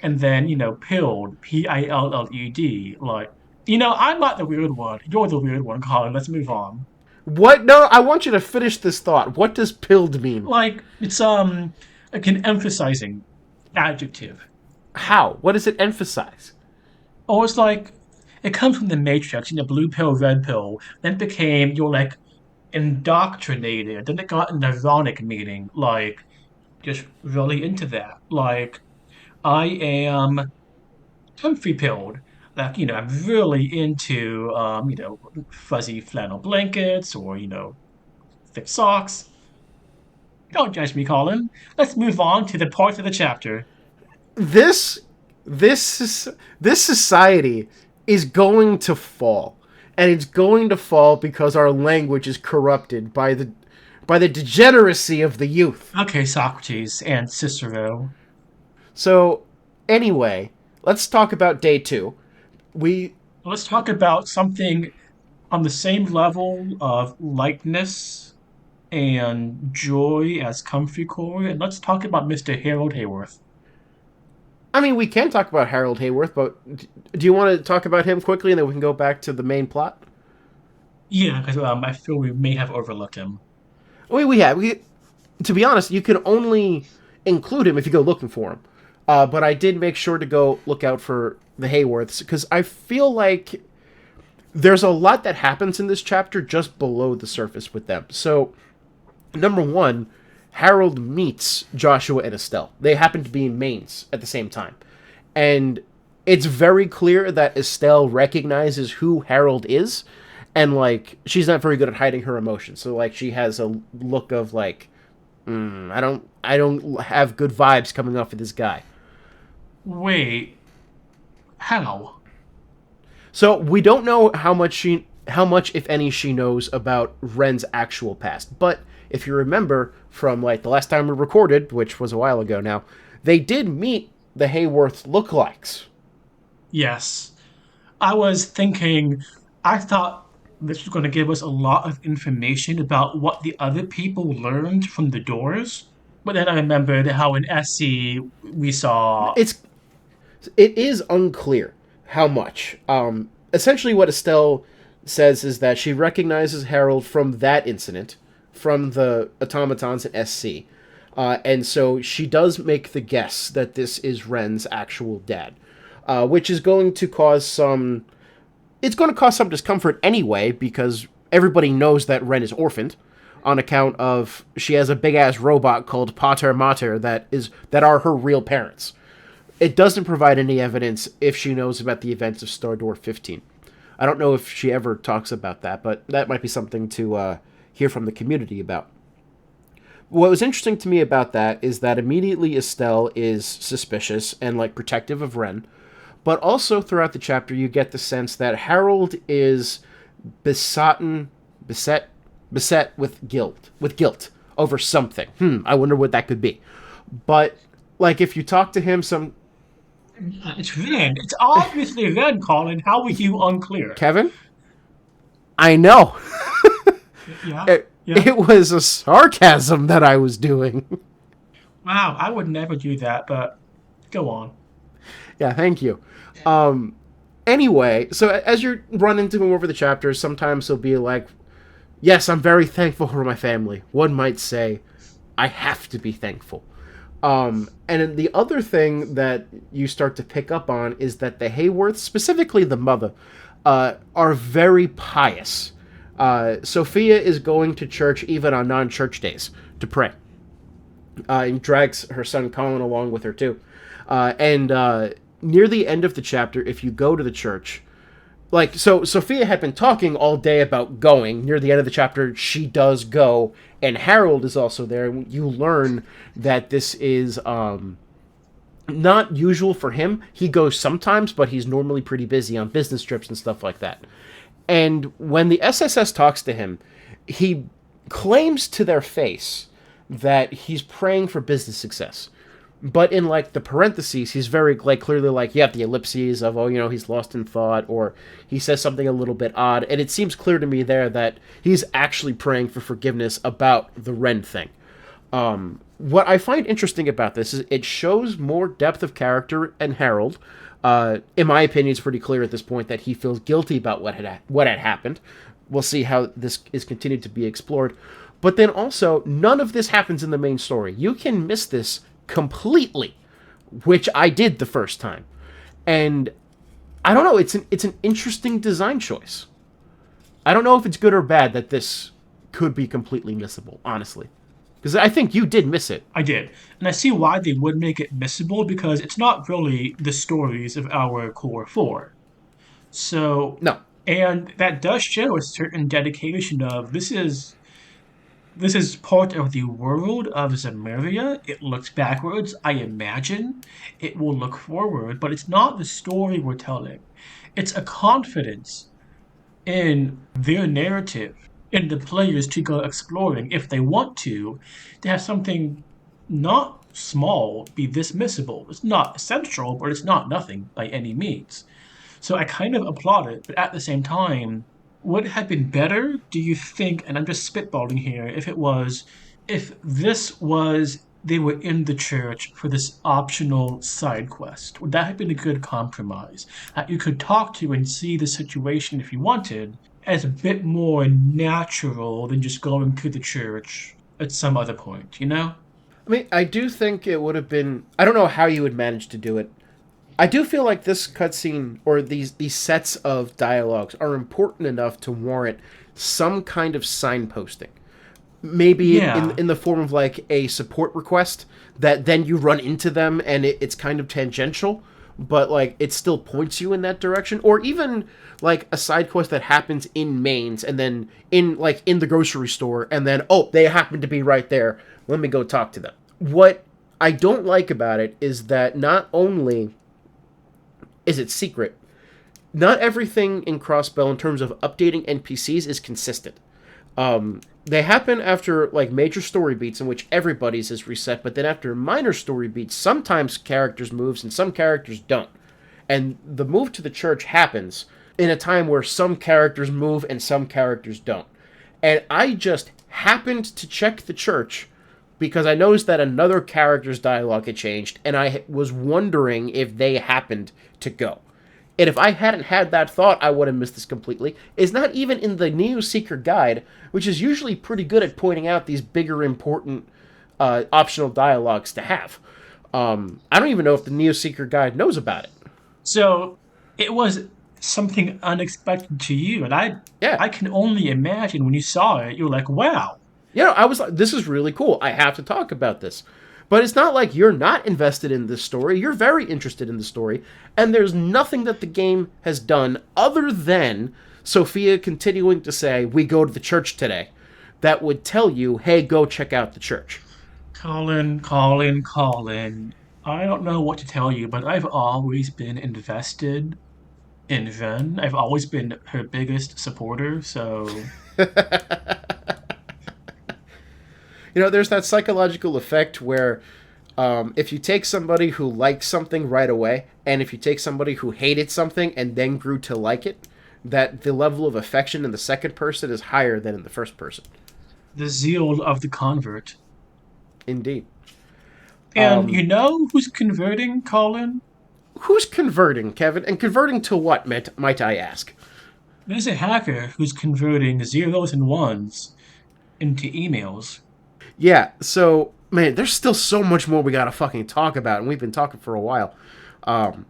and then pilled Pilled like I'm not the weird one. You're the weird one, Colin. Let's move on. What? No, I want you to finish this thought. What does pilled mean? Like it's like an emphasizing adjective. How? What does it emphasize? Or it's like it comes from the Matrix, blue pill, red pill. Then it became you're like indoctrinated. Then it got an ironic meaning, like just really into that. Like I am comfy pilled. Like, I'm really into, fuzzy flannel blankets or, thick socks. Don't judge me, Colin. Let's move on to the part of the chapter. This this society is going to fall, and it's going to fall because our language is corrupted by the degeneracy of the youth. Okay, Socrates and Cicero. So, anyway, let's talk about day 2. We Let's talk about something on the same level of lightness and joy as Comfy Core, and let's talk about Mr. Harold Hayworth. I mean, we can talk about Harold Hayworth, but do you want to talk about him quickly and then we can go back to the main plot? Yeah, because I feel we may have overlooked him. We have. To be honest, you can only include him if you go looking for him. But I did make sure to go look out for the Hayworths because I feel like there's a lot that happens in this chapter just below the surface with them. So, number one, Harold meets Joshua and Estelle. They happen to be in Mainz at the same time. And it's very clear that Estelle recognizes who Harold is, and like she's not very good at hiding her emotions. So like she has a look of like, I don't have good vibes coming off of this guy. Wait, how? So we don't know how much if any she knows about Ren's actual past. But if you remember from like the last time we recorded, which was a while ago now, they did meet the Hayworth lookalikes. Yes. I was thinking, I thought this was going to give us a lot of information about what the other people learned from the doors. But then I remembered how in SC we saw. It's it is unclear how much. Essentially, what Estelle says is that she recognizes Harold from that incident, from the automatons in SC, and so she does make the guess that this is Ren's actual dad, which is going to cause some. It's going to cause some discomfort anyway because everybody knows that Ren is orphaned, on account of she has a big ass robot called Pater Mater that are her real parents. It doesn't provide any evidence if she knows about the events of Stardor 15. I don't know if she ever talks about that, but that might be something to hear from the community about. What was interesting to me about that is that immediately Estelle is suspicious and like protective of Ren, but also throughout the chapter you get the sense that Harold is beset with guilt over something. I wonder what that could be. But like if you talk to him, It's red. It's obviously red, Colin. How were you unclear? Kevin, I know. Yeah, it, yeah. it was a sarcasm that I was doing. Wow, I would never do that, but go on. Yeah, thank you. Anyway, so as you run into him over the chapters, sometimes he'll be like, yes, I'm very thankful for my family. One might say, I have to be thankful. And then the other thing that you start to pick up on is that the Hayworths, specifically the mother, are very pious. Sophia is going to church even on non-church days to pray. And drags her son Colin along with her too. And near the end of the chapter, if you go to the church, so Sophia had been talking all day about going. Near the end of the chapter, she does go, and Harold is also there. And you learn that this is not usual for him. He goes sometimes, but he's normally pretty busy on business trips and stuff like that. And when the SSS talks to him, he claims to their face that he's praying for business success. But in, like, the parentheses, he's very, like, clearly, like, you have the ellipses of, he's lost in thought, or he says something a little bit odd, and it seems clear to me there that he's actually praying for forgiveness about the Ren thing. What I find interesting about this is it shows more depth of character in Harold. In my opinion, it's pretty clear at this point that he feels guilty about what had happened. We'll see how this is continued to be explored. But then also, none of this happens in the main story. You can miss this completely, which I did the first time. And I don't know, it's an interesting design choice. I don't know if it's good or bad that this could be completely missable, honestly. Because I think you did miss it. I did. And I see why they would make it missable because it's not really the stories of our core four. So, No. and that does show a certain dedication of this is part of the world of Zemuria. It looks backwards, I imagine. It will look forward, but it's not the story we're telling. It's a confidence in their narrative, in the players to go exploring if they want to have something not small be dismissible. It's not essential, but it's not nothing by any means. So I kind of applaud it, but at the same time, would it have been better, do you think, and I'm just spitballing here, if this was, they were in the church for this optional side quest? Would that have been a good compromise? That you could talk to and see the situation if you wanted as a bit more natural than just going to the church at some other point, you know? I mean, I do think it would have been. I don't know how you would manage to do it. I do feel like this cutscene or these sets of dialogues are important enough to warrant some kind of signposting. Maybe Yeah. in the form of like a support request that then you run into them and it's kind of tangential, but like it still points you in that direction. Or even like a side quest that happens in mains and then in the grocery store and then oh they happen to be right there. Let me go talk to them. What I don't like about it is that not only is it secret, not everything in Crossbell in terms of updating NPCs is consistent. They happen after like major story beats in which everybody's is reset, but then after minor story beats, sometimes characters moves and some characters don't. And the move to the church happens in a time where some characters move and some characters don't. And I just happened to check the church because I noticed that another character's dialogue had changed, and I was wondering if they happened to go. And if I hadn't had that thought, I would have missed this completely. It's not even in the Neo Seeker guide, which is usually pretty good at pointing out these bigger, important optional dialogues to have. I don't even know if the Neo Seeker guide knows about it. So it was something unexpected to you, and I Yeah. I can only imagine when you saw it, you were like, "Wow." You know, I was like, this is really cool. I have to talk about this. But it's not like you're not invested in this story. You're very interested in the story. And there's nothing that the game has done other than Sophia continuing to say, we go to the church today, that would tell you, hey, go check out the church. Colin, Colin, Colin. I don't know what to tell you, but I've always been invested in Ven. I've always been her biggest supporter, so You know, there's that psychological effect where if you take somebody who likes something right away, and if you take somebody who hated something and then grew to like it, that the level of affection in the second person is higher than in the first person. the zeal of the convert. Indeed. And you know who's converting, Colin? Who's converting, Kevin? And converting to what, might I ask? There's a hacker who's converting zeros and ones into emails. Yeah, so, man, there's still so much more we gotta fucking talk about, and we've been talking for a while. Um,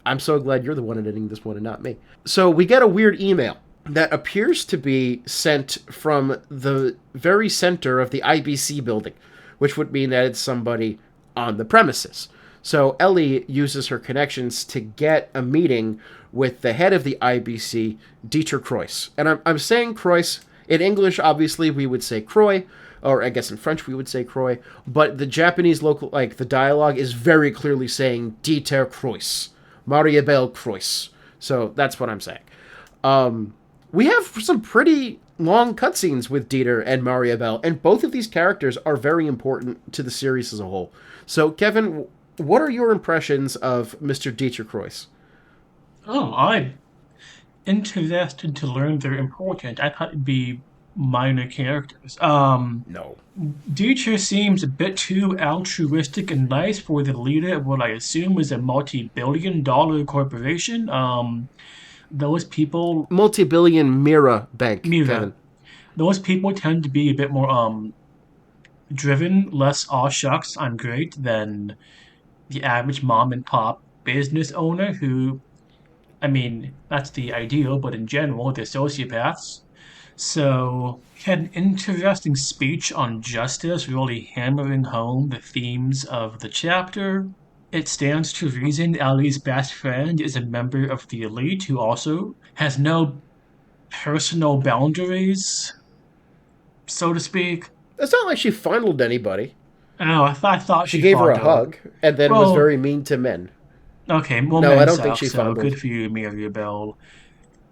I'm so glad you're the one editing this one and not me. So, we get a weird email that appears to be sent from the very center of the IBC building, which would mean that it's somebody on the premises. So Ellie uses her connections to get a meeting with the head of the IBC, Dieter Croix. And I'm saying Croix. In English, obviously, we would say Croix, or I guess in French we would say Croix. But the Japanese local, like, the dialogue is very clearly saying Dieter Croix, Mariabel Croix. So that's what I'm saying. We have some pretty long cutscenes with Dieter and Mariabel, and both of these characters are very important to the series as a whole. So, Kevin, what are your impressions of Mr. Dieter Croix? Oh, I'm interested to learn they're important. I thought it'd be minor characters. No. Dieter seems a bit too altruistic and nice for the leader of what I assume is a multi-billion-dollar corporation. Those people, Multi-billion Mira Bank, Mira, Kevin. those people tend to be a bit more driven, less aw shucks, I'm great than the average mom and pop business owner who, I mean, that's the ideal, but in general, they're sociopaths. So, he had an interesting speech on justice, really hammering home the themes of the chapter. it stands to reason Ellie's best friend is a member of the elite who also has no personal boundaries, so to speak. It's not like she fondled anybody. Oh, I thought She she gave her a fondled. hug and then was Well, very mean to men. okay, well, No, I men don't think suck, she so fondled. good for you, Mirabelle.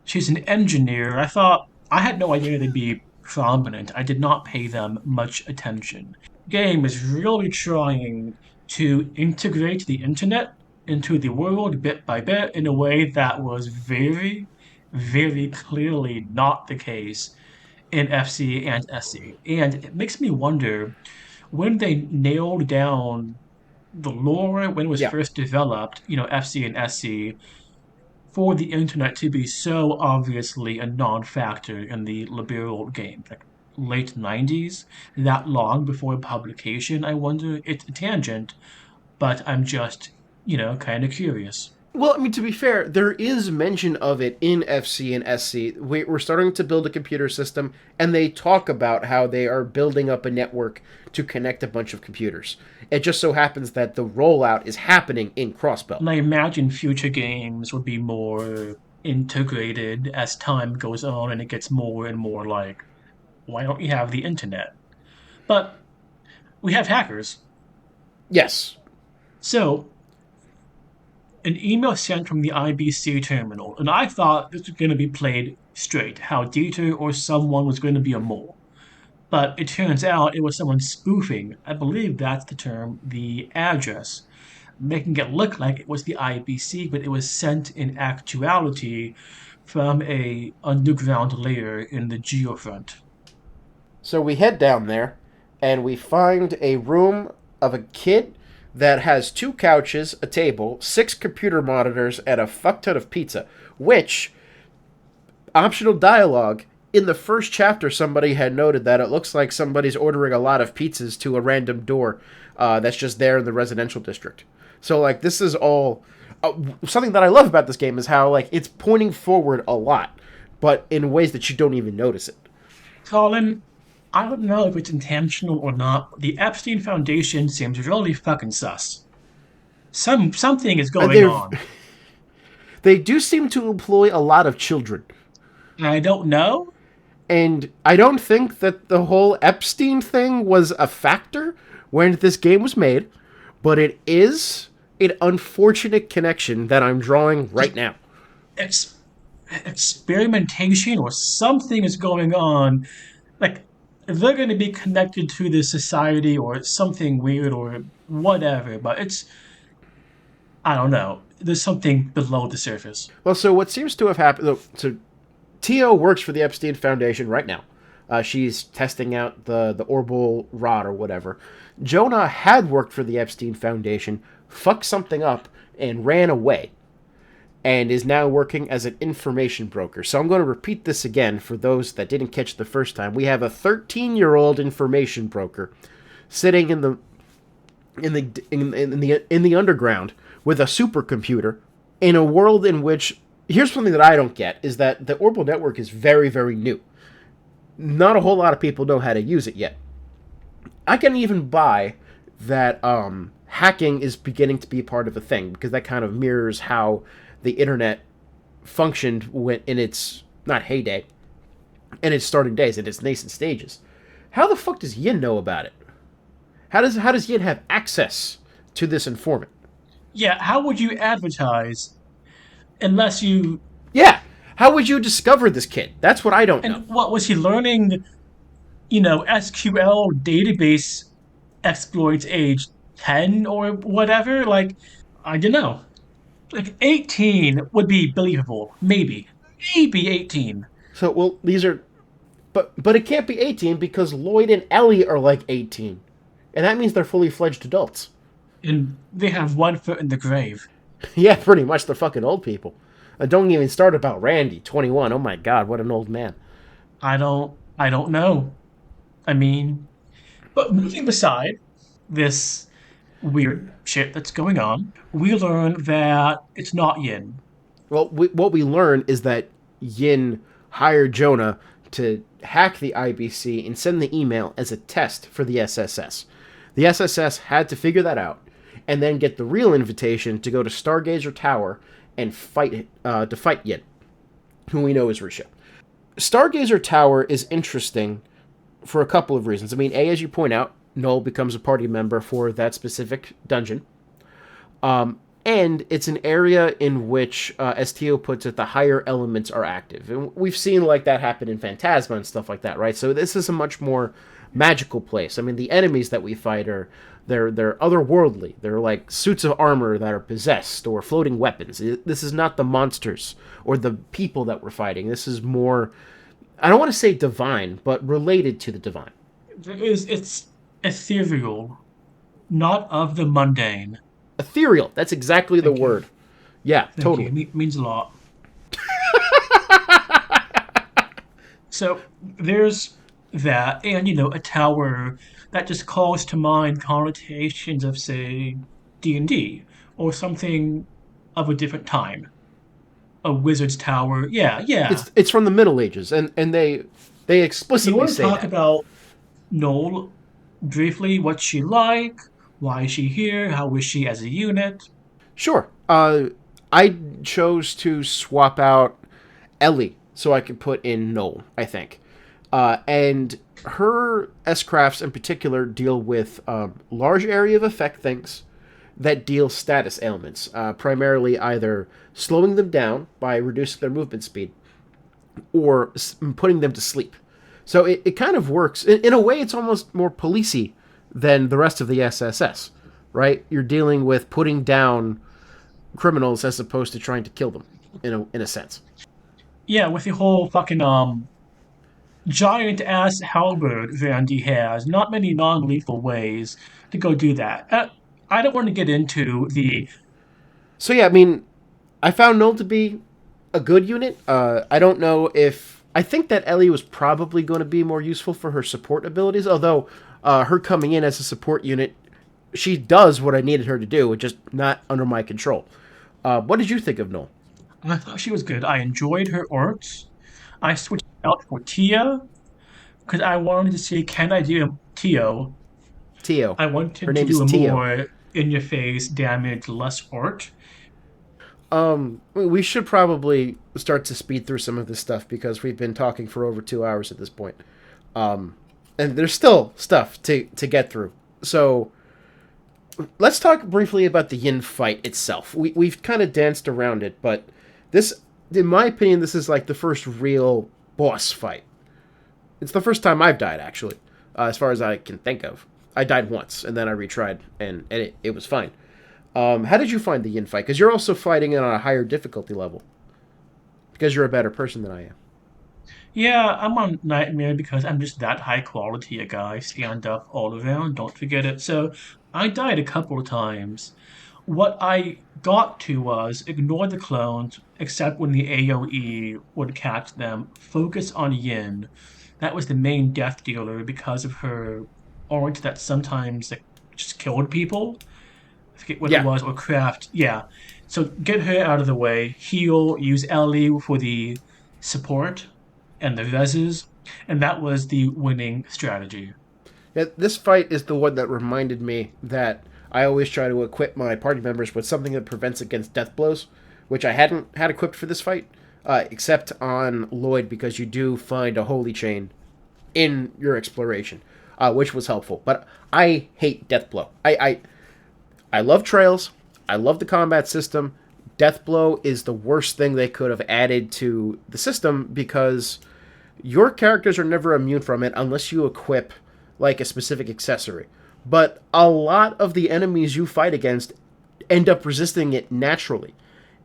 She's an engineer. I had no idea they'd be prominent. I did not pay them much attention. Game is really trying to integrate the internet into the world bit by bit in a way that was very, very clearly not the case in FC and SC. And it makes me wonder when they nailed down the lore when it was Yeah. first developed, FC and SC, for the internet to be so obviously a non-factor in the liberal game, like late 90s, that long before publication, I wonder. It's a tangent, but I'm just, kind of curious. Well, I mean, to be fair, there is mention of it in FC and SC. We're starting to build a computer system, and they talk about how they are building up a network to connect a bunch of computers. It just so happens that the rollout is happening in Crossbell. And I imagine future games would be more integrated as time goes on and it gets more and more like, why don't you have the internet? But we have hackers. Yes. So an email sent from the IBC terminal, and I thought this was going to be played straight, how Dieter or someone was going to be a mole. But it turns out it was someone spoofing, I believe that's the term, the address, making it look like it was the IBC, but it was sent in actuality from a underground layer in the geofront. So we head down there, and we find a room of a kid that has 2 couches, a table, 6 computer monitors, and a fuck ton of pizza. Which, optional dialogue, in the first chapter somebody had noted that it looks like somebody's ordering a lot of pizzas to a random door that's just there in the residential district. So, like, this is all... something that I love about this game is how, like, it's pointing forward a lot, but in ways that you don't even notice it. Colin, I don't know if it's intentional or not, but the Epstein Foundation seems really fucking sus. Something is going They're, on. they do seem to employ a lot of children. I don't know. And I don't think that the whole Epstein thing was a factor when this game was made, but it is an unfortunate connection that I'm drawing right now. Ex- Experimentation or something is going on. Like, they're going to be connected to this society or something weird or whatever, but I don't know. There's something below the surface. Well, so what seems to have happened... So Tio works for the Epstein Foundation right now. She's testing out the orbital rod or whatever. Jonah had worked for the Epstein Foundation, fucked something up, and ran away, and is now working as an information broker. So I'm going to repeat this again for those that didn't catch the first time. We have a 13-year-old information broker sitting in the underground with a supercomputer in a world in which... Here's something that I don't get, is that the Orbital Network is very, very new. Not a whole lot of people know how to use it yet. I can even buy that hacking is beginning to be part of a thing, because that kind of mirrors how the internet functioned when in its, not heyday, in its starting days, in its nascent stages. How the fuck does Yin know about it? How does Yin have access to this informant? Yeah, how would you advertise unless you... Yeah, how would you discover this kid? That's what I don't know. And what was he learning? SQL database exploits age 10 or whatever? Like, I don't know. Like, 18 would be believable. Maybe. Maybe 18. So, well, these are... But it can't be 18 because Lloyd and Ellie are like 18. And that means they're fully fledged adults. And they have one foot in the grave. Yeah, pretty much. They're fucking old people. Don't even start about Randy, 21. Oh my god, what an old man. I don't know. I mean, but moving aside this weird shit that's going on, we learn that it's not Yin. Well, what we learn is that Yin hired Jonah to hack the IBC and send the email as a test for the SSS. The SSS had to figure that out, and then get the real invitation to go to Stargazer Tower and fight Yin, who we know is Risha. Stargazer Tower is interesting for a couple of reasons. I mean, A, as you point out, Null becomes a party member for that specific dungeon. And it's an area in which, as Tio puts it, the higher elements are active. And we've seen like that happen in Phantasma and stuff like that, right? So this is a much more magical place. I mean, the enemies that we fight they're otherworldly. They're like suits of armor that are possessed or floating weapons. This is not the monsters or the people that we're fighting. This is more, I don't want to say divine, but related to the divine. It's ethereal, not of the mundane. Ethereal. That's exactly the Thank you. word. Yeah, Thank you. totally. Means a lot. So there's that, and a tower that just calls to mind connotations of, say, D&D or something of a different time. A wizard's tower. Yeah, yeah. It's from the Middle Ages, and they You explicitly want to say talk that. about Noel briefly? What's she like? Why is she here? How is she as a unit? Sure. I chose to swap out Ellie so I could put in Noel, I think. And her S-crafts in particular deal with large area of effect things that deal status ailments, primarily either slowing them down by reducing their movement speed or putting them to sleep. So it kind of works. In a way, it's almost more policey than the rest of the SSS, right? You're dealing with putting down criminals as opposed to trying to kill them, in a sense. Yeah, with the whole fucking giant ass halberd Vandy has, not many non lethal ways to go do that. I don't want to get into the. So yeah, I mean, I found Null to be a good unit. I don't know if I think that Ellie was probably going to be more useful for her support abilities, although her coming in as a support unit, she does what I needed her to do, just not under my control. What did you think of Null? I thought she was good. I enjoyed her arts. I switched out for Tia because I wanted to see, can I do Tio? Tio. I Her wanted to name is do a Tio. more in your face damage, less art. We should probably start to speed through some of this stuff because we've been talking for over 2 hours at this point. And there's still stuff to get through. So let's talk briefly about the Yin fight itself. We've kind of danced around it, but this, in my opinion, this is like the first real boss fight. It's the first time I've died, actually, as far as I can think of. I died once, and then I retried, and it was fine. How did you find the Yin fight? Because you're also fighting it on a higher difficulty level. Because you're a better person than I am. Yeah, I'm on Nightmare because I'm just that high quality a guy, stand up all around, don't forget it. So I died a couple of times. What I got to was ignore the clones, except when the AoE would catch them, focus on Yin. That was the main death dealer because of her art that sometimes like, just killed people. I forget what it Yeah. was, or craft. Yeah. So get her out of the way, heal, use Ellie for the support and the reses, and that was the winning strategy. Yeah, this fight is the one that reminded me that I always try to equip my party members with something that prevents against death blows, which I hadn't had equipped for this fight, except on Lloyd because you do find a holy chain in your exploration, which was helpful. But I hate death blow. I love trails. I love the combat system. Death blow is the worst thing they could have added to the system because your characters are never immune from it unless you equip like a specific accessory. But a lot of the enemies you fight against end up resisting it naturally.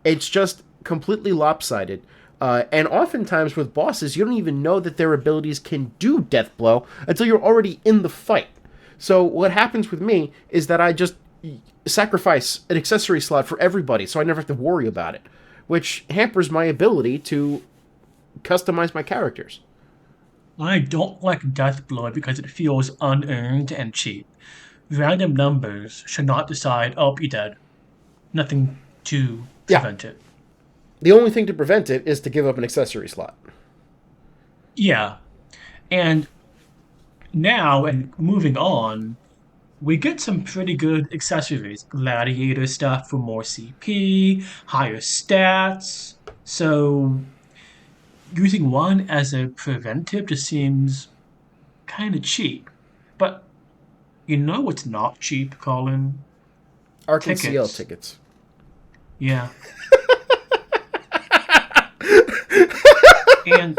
It's just completely lopsided. And oftentimes with bosses, you don't even know that their abilities can do death blow until you're already in the fight. So what happens with me is that I just sacrifice an accessory slot for everybody so I never have to worry about it, which hampers my ability to customize my characters. I don't like Deathblood because it feels unearned and cheap. Random numbers should not decide, oh, be dead. Nothing to Yeah, prevent it. the only thing to prevent it is to give up an accessory slot. Yeah. And now, and moving on, we get some pretty good accessories. Gladiator stuff for more CP, higher stats. So using one as a preventive just seems kind of cheap. But you know what's not cheap, Colin? Arc CL Tickets. tickets. Yeah. And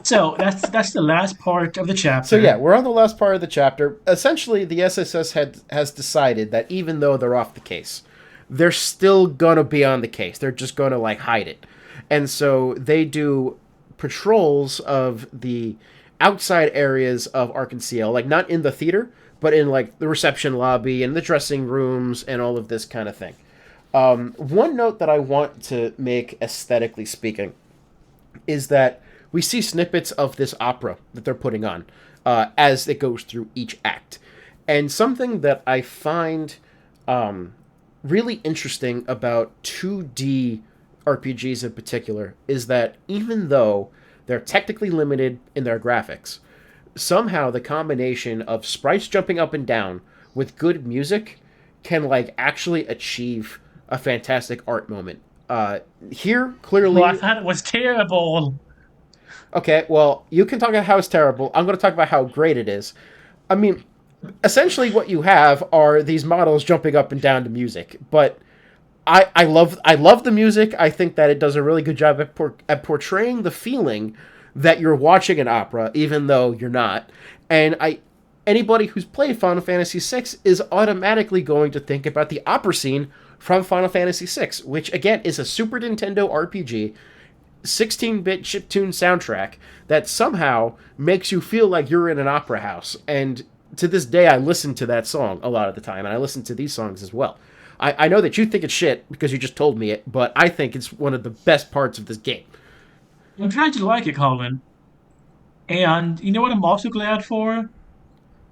so that's the last part of the So yeah, chapter. we're on the last part of the chapter. Essentially, the SSS has decided that even though they're off the case, they're still gonna be on the case. They're just gonna like hide it, and so they do patrols of the outside areas of Ark CL, like not in the theater, but in like the reception lobby and the dressing rooms and all of this kind of thing. One note that I want to make, aesthetically speaking, is that we see snippets of this opera that they're putting on as it goes through each act. And something that I find really interesting about 2D RPGs in particular is that even though they're technically limited in their graphics, somehow the combination of sprites jumping up and down with good music can like actually achieve a fantastic art moment. Here, Well, I clearly, thought it was terrible. okay, well, you can talk about how it's terrible. I'm going to talk about how great it is. I mean, essentially, what you have are these models jumping up and down to music, but I love the music. I think that it does a really good job at portraying the feeling that you're watching an opera, even though you're not. And anybody who's played Final Fantasy VI is automatically going to think about the opera scene from Final Fantasy VI, which again is a Super Nintendo RPG 16-bit chiptune soundtrack that somehow makes you feel like you're in an opera house. And to this day, I listen to that song a lot of the time, and I listen to these songs as well. I know that you think it's shit because you just told me it, but I think it's one of the best parts of this game. I'm glad you like it, Colin. And you know what I'm also glad for?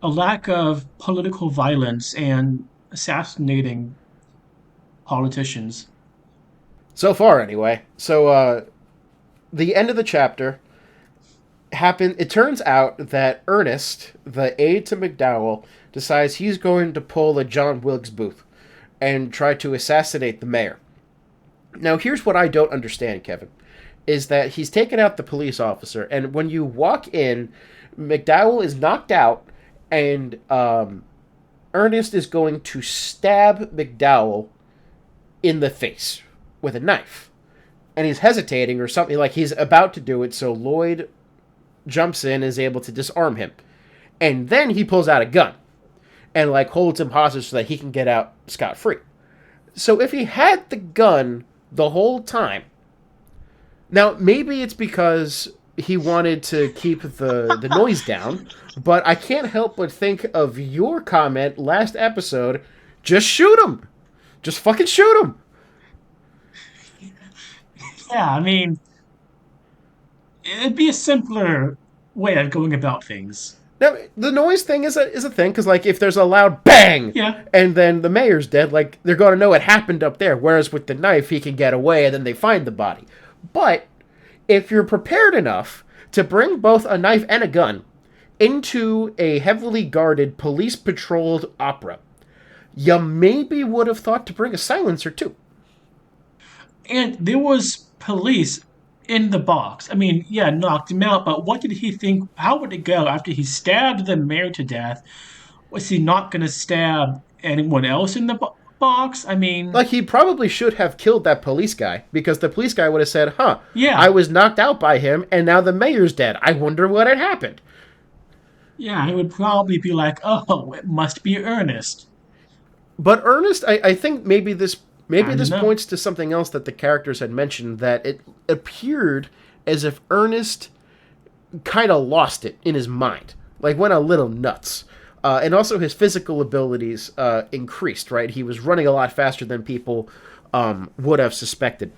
A lack of political violence and assassinating politicians. So far, anyway. So, the end of the chapter happened. It turns out that Ernest, the aide to McDowell, decides he's going to pull a John Wilkes Booth and try to assassinate the mayor. Now, here's what I don't understand, Kevin, is that he's taken out the police officer, and when you walk in, McDowell is knocked out, and Ernest is going to stab McDowell in the face with a knife. And he's hesitating or something, like he's about to do it, so Lloyd jumps in and is able to disarm him. And then he pulls out a gun and like holds him hostage so that he can get out scot-free. So if he had the gun the whole time, now maybe it's because he wanted to keep the noise down, but I can't help but think of your comment last episode, just shoot him. Just fucking shoot him. Yeah, I mean, it'd be a simpler way of going about things. Now, the noise thing is a thing, because, like, if there's a loud bang, Yeah, and then the mayor's dead, like, they're going to know it happened up there, whereas with the knife, he can get away, and then they find the body. But, if you're prepared enough to bring both a knife and a gun into a heavily guarded, police-patrolled opera, you maybe would have thought to bring a silencer, too. and there was police in the box. I mean, yeah, knocked him out, but what did he think? How would it go after he stabbed the mayor to death? Was he not going to stab anyone else in the box? I mean, Like, he probably should have killed that police guy, because the police guy would have said, huh, I yeah, was knocked out by him, and now the mayor's dead. I wonder what had happened. yeah, he would probably be like, oh, it must be Ernest. But Ernest, I think maybe I don't this know. points to something else that the characters had mentioned, that it appeared as if Ernest kind of lost it in his mind, like went a little nuts. And also his physical abilities increased, right? He was running a lot faster than people would have suspected.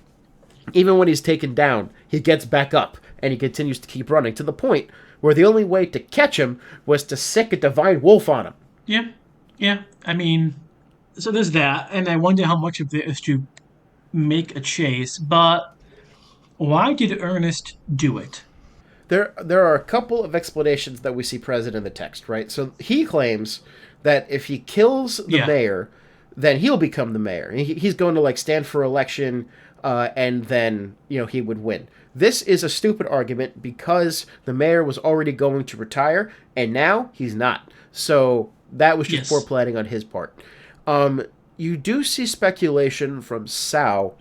Even when he's taken down, he gets back up and he continues to keep running to the point where the only way to catch him was to sick a divine wolf on him. Yeah, yeah. I mean, so there's that, and I wonder how much of it is to make a chase. But why did Ernest do it? There are a couple of explanations that we see present in the text, right? So he claims that if he kills the Yeah. mayor, then he'll become the mayor. He's going to like stand for election, and then he would win. This is a stupid argument because the mayor was already going to retire, and now he's not. So that was just poor Yes. planning on his part. You do see speculation from Sao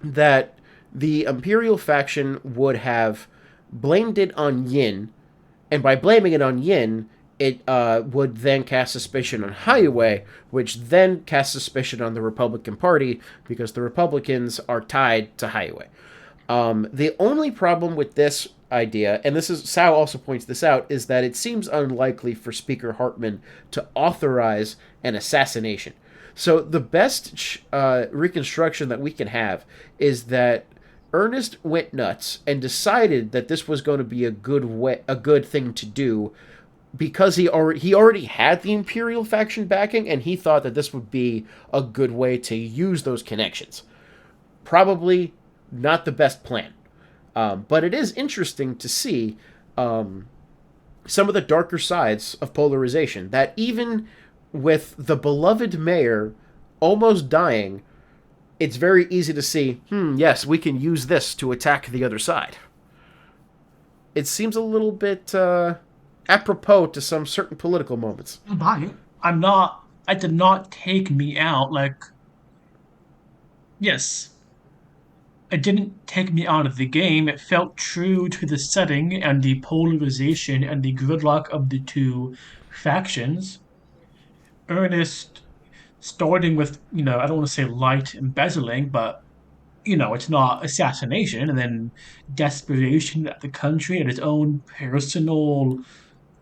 that the Imperial faction would have blamed it on Yin, and by blaming it on Yin, it would then cast suspicion on Highway, which then casts suspicion on the Republican Party because the Republicans are tied to Highway. The only problem with this idea, and this is Sao also points this out, is that it seems unlikely for Speaker Hartman to authorize an assassination. So the best reconstruction that we can have is that Ernest went nuts and decided that this was going to be a good thing to do because he already had the Imperial faction backing, and he thought that this would be a good way to use those connections. Probably not the best plan, but it is interesting to see some of the darker sides of polarization. That even with the beloved mayor almost dying, it's very easy to see, yes, we can use this to attack the other side. It seems a little bit apropos to some certain political moments. Bye. I'm not. It did not take me out. Like, yes, it didn't take me out of the game. It felt true to the setting and the polarization and the gridlock of the two factions. Ernest, starting with, I don't want to say light embezzling, but, it's not assassination, and then desperation at the country and his own personal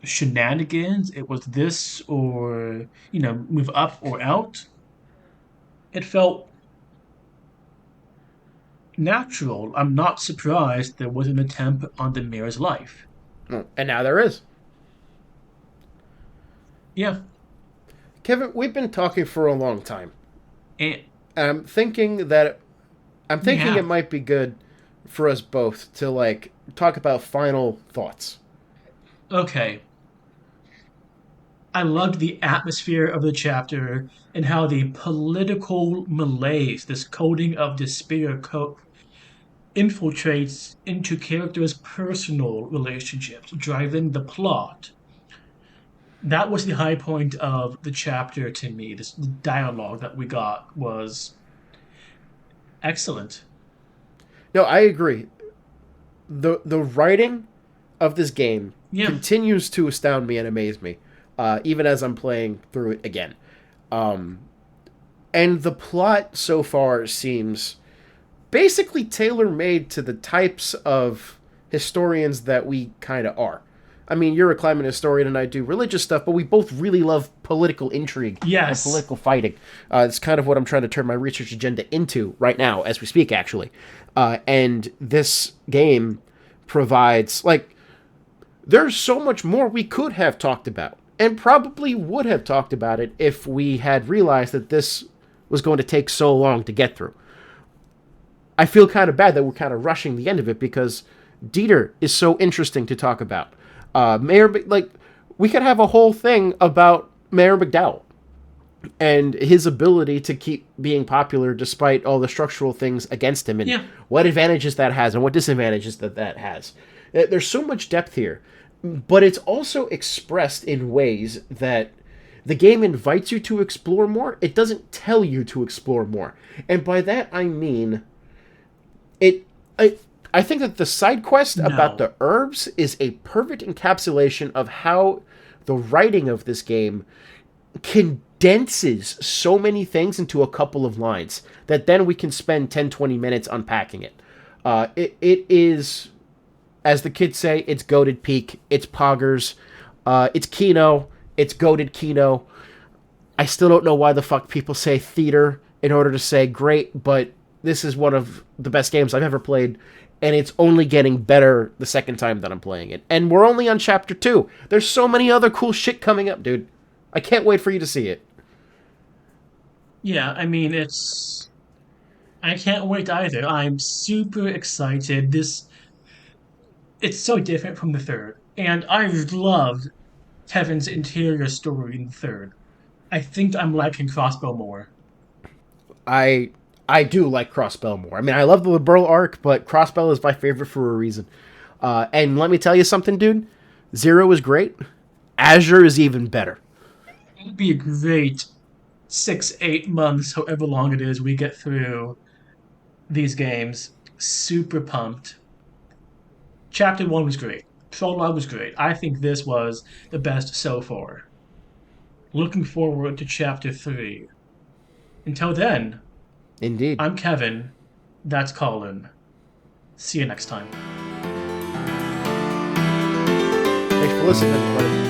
shenanigans. It was this or, move up or out. It felt natural. I'm not surprised there was an attempt on the mayor's life. And now there is. Yeah. Kevin, we've been talking for a long time. And And I'm thinking it yeah. might be good for us both to like talk about final thoughts. Okay. I loved the atmosphere of the chapter and how the political malaise, this coding of despair, infiltrates into characters' personal relationships, driving the plot. That was the high point of the chapter to me. This dialogue that we got was excellent. No, I agree. The writing of this game Yeah, continues to astound me and amaze me, even as I'm playing through it again. Um, and the plot so far seems basically tailor made to the types of historians that we kind of are. I mean, you're a climate historian and I do religious stuff, but we both really love political intrigue and yes, political fighting. It's kind of what I'm trying to turn my research agenda into right now as we speak, actually. And this game provides, like, there's so much more we could have talked about and probably would have talked about it if we had realized that this was going to take so long to get through. I feel kind of bad that we're kind of rushing the end of it because Dieter is so interesting to talk about. Like, we could have a whole thing about Mayor McDowell and his ability to keep being popular despite all the structural things against him and yeah, what advantages that has and what disadvantages that has. There's so much depth here, but it's also expressed in ways that the game invites you to explore more. It doesn't tell you to explore more. And by that I mean it I think that the side quest about no, the herbs is a perfect encapsulation of how the writing of this game condenses so many things into a couple of lines that then we can spend 10, 20 minutes unpacking it. It is, as the kids say, it's goated peak, it's poggers, it's Kino, it's goated Kino. I still don't know why the fuck people say theater in order to say great, but this is one of the best games I've ever played, and it's only getting better the second time that I'm playing it. And we're only on chapter 2. There's so many other cool shit coming up, dude. I can't wait for you to see it. yeah. I mean, I can't wait either. I'm super excited. It's so different from the third, and I loved Kevin's interior story in the third. I think I'm liking Crossbow more. I I do like Crossbell more. I mean, I love the Liberl arc, but Crossbell is my favorite for a reason. And let me tell you something, dude. Zero is great. Azure is even better. It'd be a great 6, 8 months, however long it is, we get through these games. Super pumped. Chapter 1 was great. Prologue was great. I think this was the best so far. Looking forward to Chapter 3. Until then, Indeed. I'm Kevin. That's Colin. See you next time. Thanks for listening, everybody.